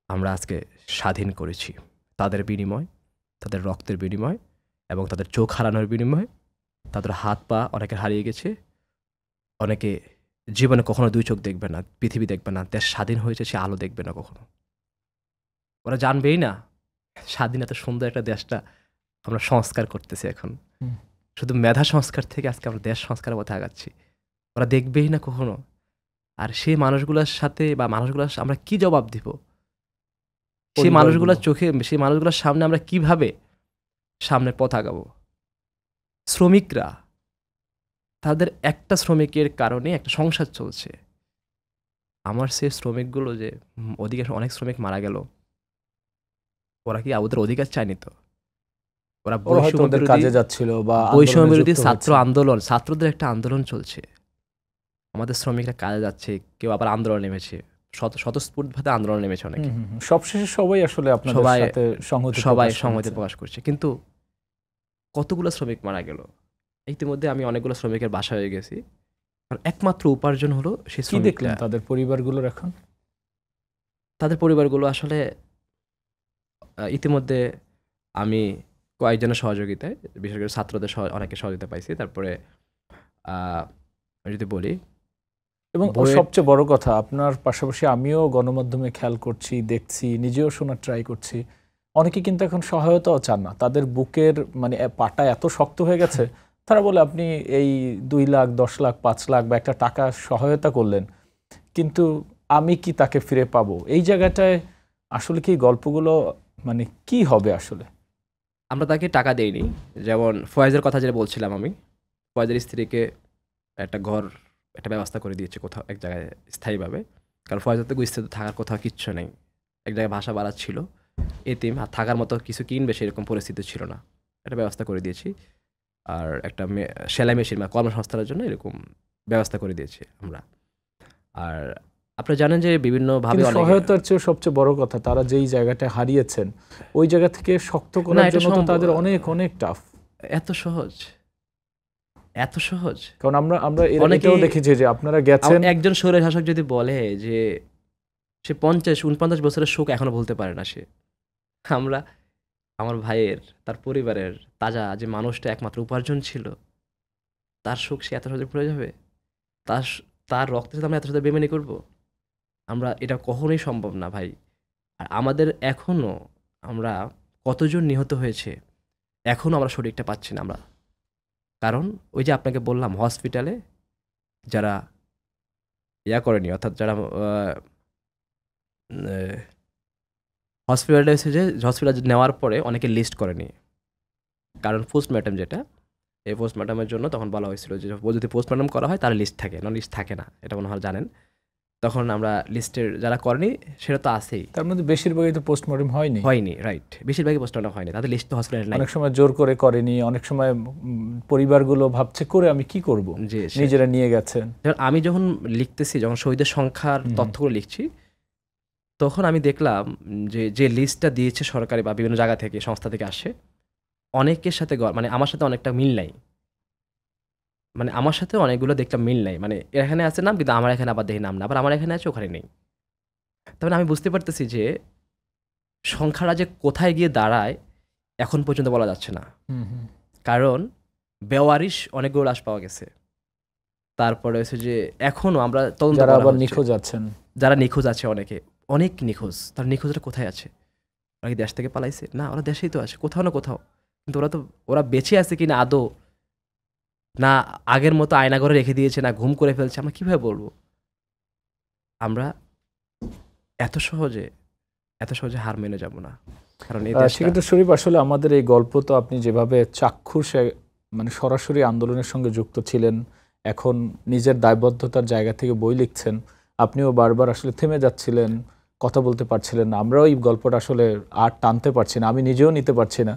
আমরা আজকে স্বাধীন করেছি তাদের বিনিময়, তাদের রক্তের বিনিময়, এবং তাদের চোখ হারানোর বিনিময়। তাদের হাত পা অনেকের হারিয়ে গেছে, অনেকে জীবনে কখনো 2 চোখ দেখবে না, পৃথিবী দেখবে না, দেশ স্বাধীন হয়েছে সে আলো দেখবে না কখনো। ওরা জানবেই না স্বাধীন এত সুন্দর একটা দেশটা আমরা সংস্কার করতেছি এখন। শুধু মেধা সংস্কার থেকে আজকে আমরা দেশ সংস্কারের পথে আগাচ্ছি, ওরা দেখবেই না কখনো। আর সেই মানুষগুলোর সাথে বা মানুষগুলোর আমরা কি জবাব দিব? সেই মানুষগুলোর চোখে, সেই মানুষগুলোর সামনে আমরা কিভাবে সামনের পথ আগাবো? শ্রমিকরা তাদের একটা শ্রমিকের কারণে একটা সংসার চলছে। আমার সে শ্রমিকগুলো যে অধিকাংশ অনেক শ্রমিক মারা গেল, ওরা কি ওদের অধিকার চায়নি তো? ওরা ওরা হয়তো ওদের কাজে যাচ্ছিল বা বৈষম্য আন্দোলনে বিরোধী যুক্ত ছাত্র হচ্ছে। আন্দোলন, ছাত্রদের একটা আন্দোলন চলছে। আমাদের শ্রমিকরা কাজে যাচ্ছে, কেউ আবার আন্দোলন নেমেছে, স্বতঃস্ফূর্তভাবে আন্দোলন নেমেছে অনেকে। সবশেষে সবাই আসলে আপনাদের সবাই সাথে সংহতি সবাই প্রকাশ সংহতি করেছে। প্রকাশ করছে, কিন্তু কতগুলো শ্রমিক মারা গেল। ইতিমধ্যে আমি অনেকগুলো শ্রমিকের বাসা হয়ে গেছি, কারণ একমাত্র উপার্জন হলো সেই কি দেখলেন শ্রমিকটা। তাদের পরিবারগুলোর এখন? তাদের পরিবারগুলো আসলে ইতিমধ্যে আমি কয়েকজনের সহযোগিতায়, বিশেষ করে ছাত্রদের অনেকের সহযোগিতা পাইছি। তারপরে আমি যদি বলি, এবং বইয়ের সবচেয়ে বড় কথা, আপনার পাশাপাশি আমিও গণমাধ্যমে খেয়াল করছি, দেখছি, নিজেও শোনার ট্রাই করছি, অনেকে কিন্তু এখন সহায়তাও চান না। তাদের বুকের মানে পাটা এত শক্ত হয়ে গেছে, তারা বলে আপনি এই 2 লাখ, 10 লাখ, 5 লাখ বা একটা টাকা সহায়তা করলেন, কিন্তু আমি কি তাকে ফিরে পাবো? এই জায়গাটায় আসলে কি গল্পগুলো মানে কি হবে আসলে? আমরা তাকে টাকা দেইনি। যেমন ফয়েজের কথা যেটা বলছিলাম আমি, ফয়েজের স্ত্রীকে একটা ঘর, একটা ব্যবস্থা করে দিয়েছে কোথাও এক জায়গায় স্থায়ীভাবে। কারণ ফয়েজের তো স্ত্রী থাকার কোথাও কিচ্ছু নেই, এক জায়গায় বাসা ভাড়া ছিল, এতিম, আর থাকার মতো কিছু কিনবে সেরকম পরিস্থিতি ছিল না, একটা ব্যবস্থা করে দিয়েছি। আর একটা সেলাই মেশিন বা কর্মসংস্থানের জন্য এরকম ব্যবস্থা করে দিয়েছি আমরা। আর আপনারা জানেন যে বিভিন্নভাবে কিন্তু অনেকে, সহায়তার চেয়ে সবচেয়ে বড় কথা, তারা যেই জায়গাটা হারিয়েছেন ওই জায়গা থেকে শক্ত না করার এটা জন্য তো তাদের অনেক অনেক টাফ। এত সহজ, এত সহজ। কারণ আমরা আমরা অনেকে, এটাও দেখেছি যে আপনারা গেছেন। একজন স্বৈর শাসক যদি বলে যে সে 50-49 বছরের সুখ এখনো ভুলতে পারে না সে, আমরা, আমার ভাইয়ের, তার পরিবারের তাজা যে মানুষটা একমাত্র উপার্জন ছিল, তার সুখ সে এত সহজে ভুলে যাবে? তার তার রক্তের সাথে আমরা এত সহজে বেমানি করব? আমরা, এটা কখনোই সম্ভব না ভাই। আর আমাদের এখনো, আমরা কতজন নিহত হয়েছে এখনো আমরা সঠিকটা পাচ্ছি না আমরা। কারণ ওই যে আপনাকে বললাম, হসপিটালে যারা করেনি, অর্থাৎ যারা হসপিটালে এসে যে হসপিটাল নেওয়ার পরে অনেকে লিস্ট করেনি। কারণ পোস্টমর্টম যেটা, এই পোস্টমর্টমের জন্য তখন বলা হয়েছিল যে যদি পোস্টমর্টম করা হয় তাহলে লিস্ট থাকে, লিস্ট থাকে না, এটা মনে হয় জানেন। তখন আমরা লিস্টের যারা করেনি সেটা তো আছেই, তার মধ্যে বেশিরভাগই তো পোস্টমর্টম হয়নি। রাইট, বেশিরভাগই পোস্টমর্টম হয়নি, তাদের লিস্ট তো হসপিটালে নাই। অনেক সময় জোর করে করেনি, অনেক সময় পরিবারগুলো ভাবছে করে আমি কি করব, যে নিজেরা নিয়ে গেছেন। আমি যখন লিখতেছি, যখন শহীদের সংখ্যার তথ্যগুলো লিখছি, তখন আমি দেখলাম যে যে লিস্টটা দিয়েছে সরকারি বা বিভিন্ন জায়গা থেকে, সংস্থা থেকে আসে, অনেকের সাথে মানে আমার সাথে অনেকটা মিল নাই। মানে আমার সাথে অনেকগুলো দেখলাম মিল নাই, মানে এখানে আছে নাম, কিন্তু আমার এখানে আবার দেখি নাম না, আবার আমার এখানে আছে ওখানে নেই। তারপরে আমি বুঝতে পারতেছি যে সংখ্যাটা যে কোথায় গিয়ে দাঁড়ায় এখন পর্যন্ত বলা যাচ্ছে না। কারণ বেওয়ারিশ অনেকগুলো লাশ পাওয়া গেছে। তারপরে হচ্ছে যে এখনো আমরা তদন্ত যারা করা আবার হচ্ছে। নিখোঁজ আছেন, যারা নিখোঁজ আছে, অনেক নিখোঁজ। তার নিখোঁজরা কোথায় আছে? ওরা কি দেশ থেকে পালাইছে? না, ওরা দেশেই তো আছে, কোথাও না কোথাও। কিন্তু ওরা বেঁচে আছে কিনা আদৌ, না আগের মতো আয়নাঘরে রেখে দিয়েছে, না ঘুম করে ফেলছে, আমরা কিভাবে বলবো? আমরা এত সহজে হার মেনে যাব না, কারণ এই দেশটা, সেক্ষেত্রে শরীফ আসলে আমাদের এই গল্প তো আপনি যেভাবে চাক্ষুষে মানে সরাসরি আন্দোলনের সঙ্গে যুক্ত ছিলেন, এখন নিজের দায়বদ্ধতার জায়গা থেকে বই লিখছেন, আপনিও বারবার আসলে থেমে যাচ্ছিলেন, কথা বলতে পারছিলেন না। আমরাও এই গল্পটা আসলে আর টানতে পারছি না, আমি নিজেও নিতে পারছি না।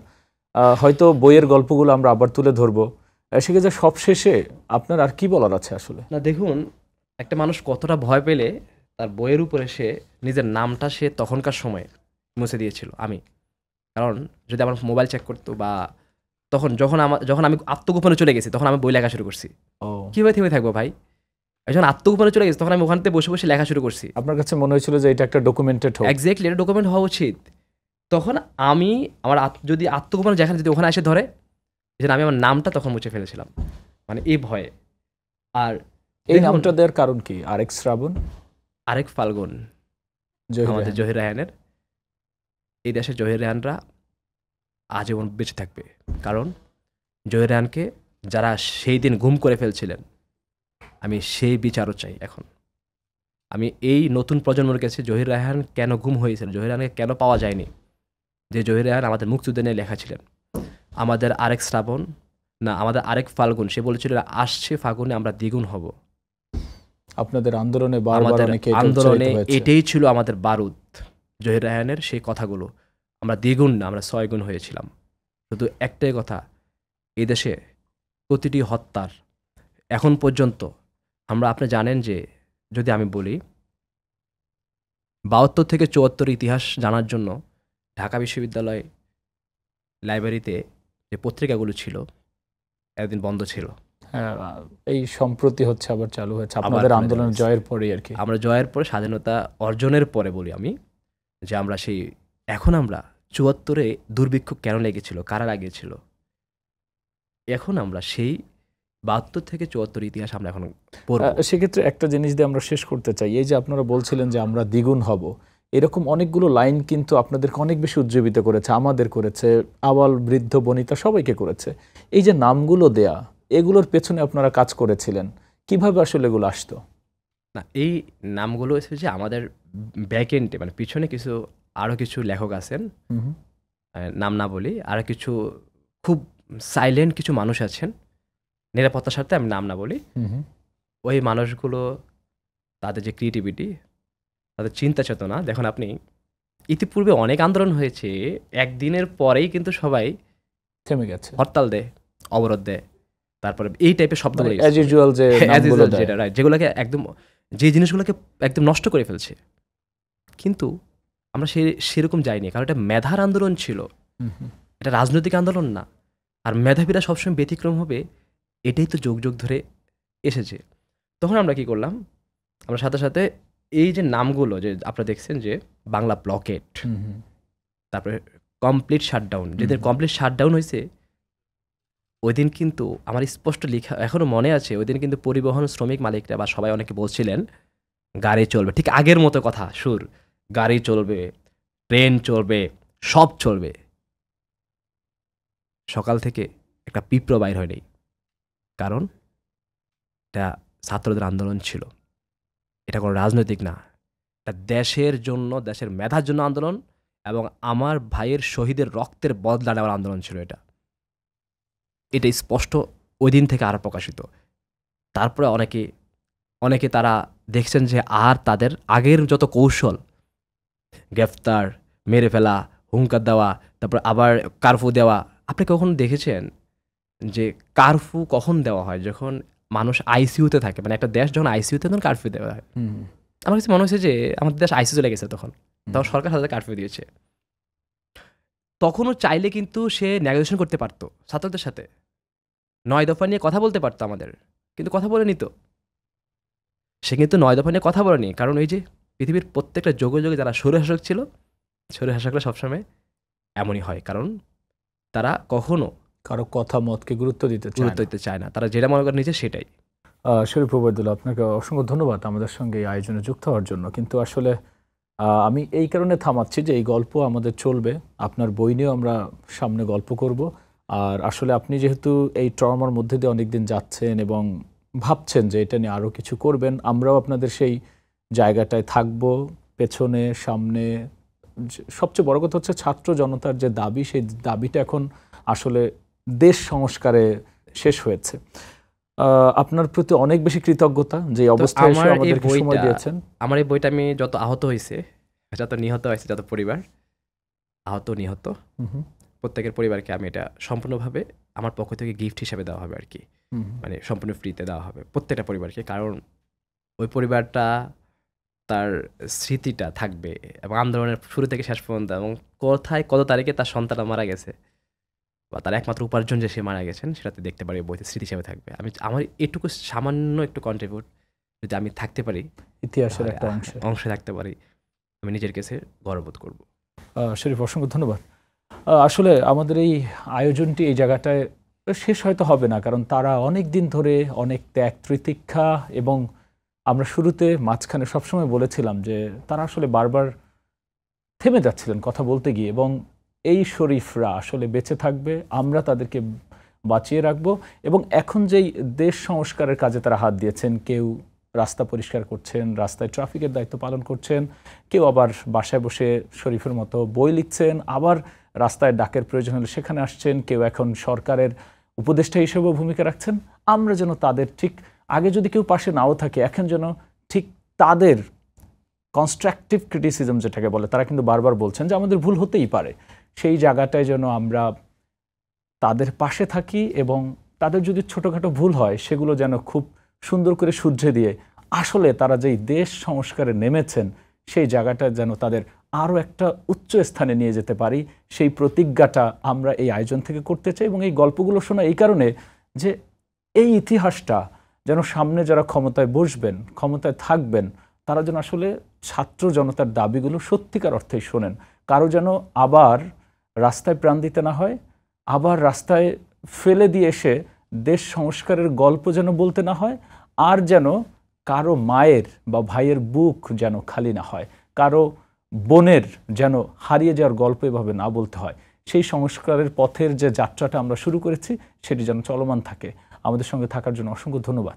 হয়তো বইয়ের গল্পগুলো আমরা আবার তুলে ধরবো। সেক্ষেত্রে সবশেষে আপনার আর কি বলার আছে আসলে? না দেখুন, একটা মানুষ কতটা ভয় পেলে তার বইয়ের উপরে সে নিজের নামটা সে তখনকার সময় মুছে দিয়েছিল। কারণ যদি আমার মোবাইল চেক করতো, বা যখন আমি আত্মগোপনে চলে গেছি, তখন আমি বই লেখা শুরু করছি। কিভাবে থেমে থাকবো ভাই? যখন আত্মগোপনে চলে গেছি, তখন আমি ওখানে বসে বসে লেখা শুরু করছি। আপনার কাছে মনে হয়েছিল যে এটা একটা ডকুমেন্টেড হোক? এক্স্যাক্টলি, এটা ডকুমেন্ট হওয়া উচিত। তখন আমি আমার যদি আত্মগোপনে যেখানে যদি ওখানে এসে ধরে, আমি আমার নামটা তখন মুছে ফেলেছিলাম, মানে এই ভয়ে। আর এই নামটা দেওয়ার কারণ কি? আরেক শ্রাবণ, আরেক ফাল্গুন, আমাদের জহির রায়হানের। এই দেশের জহির রায়হানরা আজীবন বেঁচে থাকবে, কারণ জহির রায়হানকে যারা সেই দিন গুম করে ফেলছিলেন, আমি সেই বিচারও চাই। এখন আমি এই নতুন প্রজন্মের কাছে জহির রায়হান কেন গুম হয়েছিল, জহির রায়হানকে কেন পাওয়া যায়নি, যে জহির রায়হান আমাদের মুক্তিযুদ্ধ নিয়ে লেখা ছিলেন। আমাদের আরেক শ্রাবণ না, আমাদের আরেক ফাল্গুন, সে বলেছিল আসছে ফাগুনে আমরা দ্বিগুণ হব। আপনাদের আন্দোলনে বারবার আমাদের অনেকে এটা আন্দোলনে উচ্চারিত হয়েছে। এটাই ছিল আমাদের বারুদ, জহির রায়হানের সেই কথাগুলো। আমরা দ্বিগুণ না, আমরা 6 গুণ হয়েছিলাম। শুধু একটাই কথা, এই দেশে প্রতিটি হত্যার এখন পর্যন্ত আপনি জানেন যে, যদি আমি বলি 72 থেকে 74 ইতিহাস জানার জন্য ঢাকা বিশ্ববিদ্যালয় লাইব্রেরিতে যে পত্রিকাগুলো ছিল একদিন বন্ধ ছিল। হ্যাঁ, এই সম্প্রতি হচ্ছে আবার চালু হয়েছে আবার আপনাদের খুলে আন্দোলনের দেওয়া জয়ের পরেই আর কি। আমরা জয়ের পরে, স্বাধীনতা অর্জনের পরে বলি আমি, যে আমরা সেই এখন আমরা 74-এ দুর্ভিক্ষ কেন লেগেছিল, কারা লাগিয়েছিল, এখন আমরা সেই 72 থেকে 74 ইতিহাস আমরা এখন পড়ব। সেক্ষেত্রে একটা জিনিস দিয়ে আমরা শেষ করতে চাই, এই যে আপনারা বলছিলেন যে আমরা দ্বিগুণ হব, এরকম অনেকগুলো লাইন কিন্তু আপনাদেরকে অনেক বেশি উজ্জীবিত করেছে, আমাদের করেছে, আবাল বৃদ্ধ বনিতা সবাইকে করেছে। এই যে নামগুলো দেয়া, এগুলোর পেছনে আপনারা কাজ করেছিলেন, কিভাবে আসলে এগুলো আসতো? না, এই নামগুলো এসেছে যে আমাদের ব্যাকএন্ডে, মানে পিছনে কিছু আরও কিছু লেখক আছেন, নাম না বলি, আরও কিছু খুব সাইলেন্ট কিছু মানুষ আছেন, নিরাপত্তার সাথে আমি নাম না বলি। ওই মানুষগুলো, তাদের যে ক্রিয়েটিভিটি, তাদের চিন্তা চেতনা, দেখুন আপনি ইতিপূর্বে অনেক আন্দোলন হয়েছে, একদিনের পরেই কিন্তু সবাই থেমে গেছে, হরতাল দেয়, অবরোধ দেয়, তারপরে এই টাইপের শব্দগুলো অ্যাজ ইউজুয়াল যে নামগুলো দেয়, যেটা রাইট, যেগুলোকে একদম, যে জিনিসগুলোকে একদম নষ্ট করে ফেলছে। কিন্তু আমরা সেরকম যাইনি, কারণ এটা মেধার আন্দোলন ছিল, এটা রাজনৈতিক আন্দোলন না। আর মেধাবীরা সবসময় ব্যতিক্রম হবে, এটাই তো যুগ যুগ ধরে এসেছে। তখন আমরা কি করলাম, আমরা সাথে সাথে এই যে নামগুলো যে আপনারা দেখছেন যে বাংলা ব্লকেট, তারপরে কমপ্লিট শাটডাউন, যেদিন কমপ্লিট শাটডাউন হয়েছে ওই দিন কিন্তু আমার স্পষ্ট লেখা এখনও মনে আছে, ওই দিন কিন্তু পরিবহন শ্রমিক মালিকরা বা সবাই অনেকে বলছিলেন গাড়ি চলবে, ঠিক আগের মতো কথা সুর, গাড়ি চলবে, ট্রেন চলবে, সব চলবে। সকাল থেকে একটা পিঁপড়ো বাইর হয়নি, কারণ এটা ছাত্রদের আন্দোলন ছিল, এটা কোনো রাজনৈতিক না, এটা দেশের জন্য, দেশের মেধার জন্য আন্দোলন, এবং আমার ভাইয়ের শহীদের রক্তের বদলা নেওয়ার আন্দোলন ছিল এটা। এটা স্পষ্ট ওই দিন থেকে আর প্রকাশিত। তারপরে অনেকে তারা দেখছেন যে আর তাদের আগের যত কৌশল, গ্রেফতার, মেরে ফেলা, হুঙ্কার দেওয়া, তারপর আবার কারফিউ দেওয়া, আপনি কখনো দেখেছেন যে কারফিউ কখন দেওয়া হয়? যখন মানুষ আইসিইউতে থাকে, মানে একটা দেশ যখন আইসিইউতে, তখন কারফিউ দেওয়া হয়। আমার কাছে মনে হচ্ছে যে আমাদের দেশ আইসিইউ চলে গেছে, তখন সরকার হাতে কারফিউ দিয়েছে। তখনও চাইলে কিন্তু সে নেগোসিয়েশন করতে পারতো ছাত্রদের সাথে, 9 দফা নিয়ে কথা বলতে পারতো আমাদের, কিন্তু কথা বলে নিত। সে কিন্তু 9 দফা নিয়ে কথা বলেনি, কারণ ওই যে পৃথিবীর প্রত্যেকটা যুগে যুগে যারা স্বৈরশাসক ছিল, স্বৈরশাসকরা সবসময় এমনই হয়, কারণ তারা কখনো কারো কথা মতকে গুরুত্ব দিতে চায় না, তারা যেটা মনে করে নিচে সেটাই। শরীফ ওবায়দুল্লাহ, আপনাকে অসংখ্য ধন্যবাদ আমাদের সঙ্গে এই আয়োজনে যুক্ত হওয়ার জন্য। কিন্তু আসলে আমি এই কারণে থামাচ্ছি যে এই গল্প আমাদের চলবে, আপনার বই নিয়েও আমরা সামনে গল্প করব। আর আসলে আপনি যেহেতু এই ট্রমার মধ্যে দিয়ে অনেকদিন যাচ্ছেন এবং ভাবছেন যে এটা নিয়ে আরও কিছু করবেন, আমরাও আপনাদের সেই জায়গাটায় থাকব, পেছনে সামনে। সবচেয়ে বড় কথা হচ্ছে ছাত্র জনতার যে দাবি, সেই দাবিটা এখন আসলে দেশ সংস্কারে শেষ হয়েছে। আপনার প্রতি অনেক বেশি কৃতজ্ঞতা যে অবস্থায় এসে আমাদেরকে সময় দিয়েছেন। আমার এই বইটা, আমি যত আহত হয়েছে, যত নিহত হয়েছে, যত পরিবার আহত নিহত, প্রত্যেকের পরিবারকে আমি এটা সম্পূর্ণভাবে আমার পক্ষ থেকে গিফট হিসেবে দেওয়া হবে আর কি, মানে সম্পূর্ণ ফ্রিতে দেওয়া হবে প্রত্যেকটা পরিবারকে, কারণ ওই পরিবারটা, তার স্মৃতিটা থাকবে এবং আন্দোলনের শুরু থেকে শেষ পর্যন্ত, এবং কোথায় কত তারিখে তার সন্তানটা মারা গেছে বা তার একমাত্র উপার্জন যে সে মারা গেছেন, সেটাতে দেখতে পারি, বইতে স্মৃতি হিসেবে থাকবে। আমি আমার এটুকু সামান্য একটু কন্ট্রিবিউট যদি আমি থাকতে পারি, ইতিহাসের একটা অংশে থাকতে পারি, আমি নিজের কাছে গর্ববোধ করব। শরীফ, অসংখ্য ধন্যবাদ। আসলে আমাদের এই আয়োজনটি এই জায়গাটায় শেষ হয়তো হবে না, কারণ তারা অনেক দিন ধরে অনেক ত্যাগ তিতিক্ষা, এবং আমরা শুরুতে মাঝখানে সবসময় বলেছিলাম যে তারা আসলে বারবার থেমে যাচ্ছিলেন কথা বলতে গিয়ে, এবং এই শরীফরা আসলে বেঁচে থাকবে, আমরা তাদেরকে বাঁচিয়ে রাখব। এবং এখন যেই দেশ সংস্কারের কাজে তারা হাত দিয়েছেন, কেউ রাস্তা পরিষ্কার করছেন, রাস্তায় ট্রাফিকের দায়িত্ব পালন করছেন, কেউ আবার বাসায় বসে শরীফের মতো বই লিখছেন, আবার রাস্তায় ডাকের প্রয়োজন হলে সেখানে আসছেন, কেউ এখন সরকারের উপদেষ্টা হিসেবেও ভূমিকা রাখছেন। আমরা যেন তাদের ঠিক আগে যদি কেউ পাশে নাও থাকে, এখন যেন ঠিক তাদের কনস্ট্রাকটিভ ক্রিটিসিজম যেটাকে বলে, তারা কিন্তু বারবার বলছেন যে আমাদের ভুল হতেই পারে, সেই জায়গাটায় যেন আমরা তাদের পাশে থাকি এবং তাদের যদি ছোটোখাটো ভুল হয় সেগুলো যেন খুব সুন্দর করে শুধরে দিয়ে আসলে তারা যেই দেশ সংস্কারে নেমেছেন সেই জায়গাটা যেন তাদের আরও একটা উচ্চ স্থানে নিয়ে যেতে পারি, সেই প্রতিজ্ঞাটা আমরা এই আয়োজন থেকে করতে চাই। এবং এই গল্পগুলো শোনা এই কারণে যে এই ইতিহাসটা যেন সামনে যারা ক্ষমতায় বসবেন, ক্ষমতায় থাকবেন, তারা যেন আসলে ছাত্র জনতার দাবিগুলো সত্যিকার অর্থেই শোনেন। কারো যেন আবার রাস্তায় প্রাণ দিতে না হয়, আবার রাস্তায় ফেলে দিয়ে এসে দেশ সংস্কারের গল্প যেন বলতে না হয়, আর যেন কারো মায়ের বা ভাইয়ের বুক যেন খালি না হয়, কারো বোনের যেন হারিয়ে যাওয়ার গল্প এভাবে না বলতে হয়। সেই সংস্কারের পথের যে যাত্রাটা আমরা শুরু করেছি সেটি যেন চলমান থাকে। আমাদের সঙ্গে থাকার জন্য অসংখ্য ধন্যবাদ।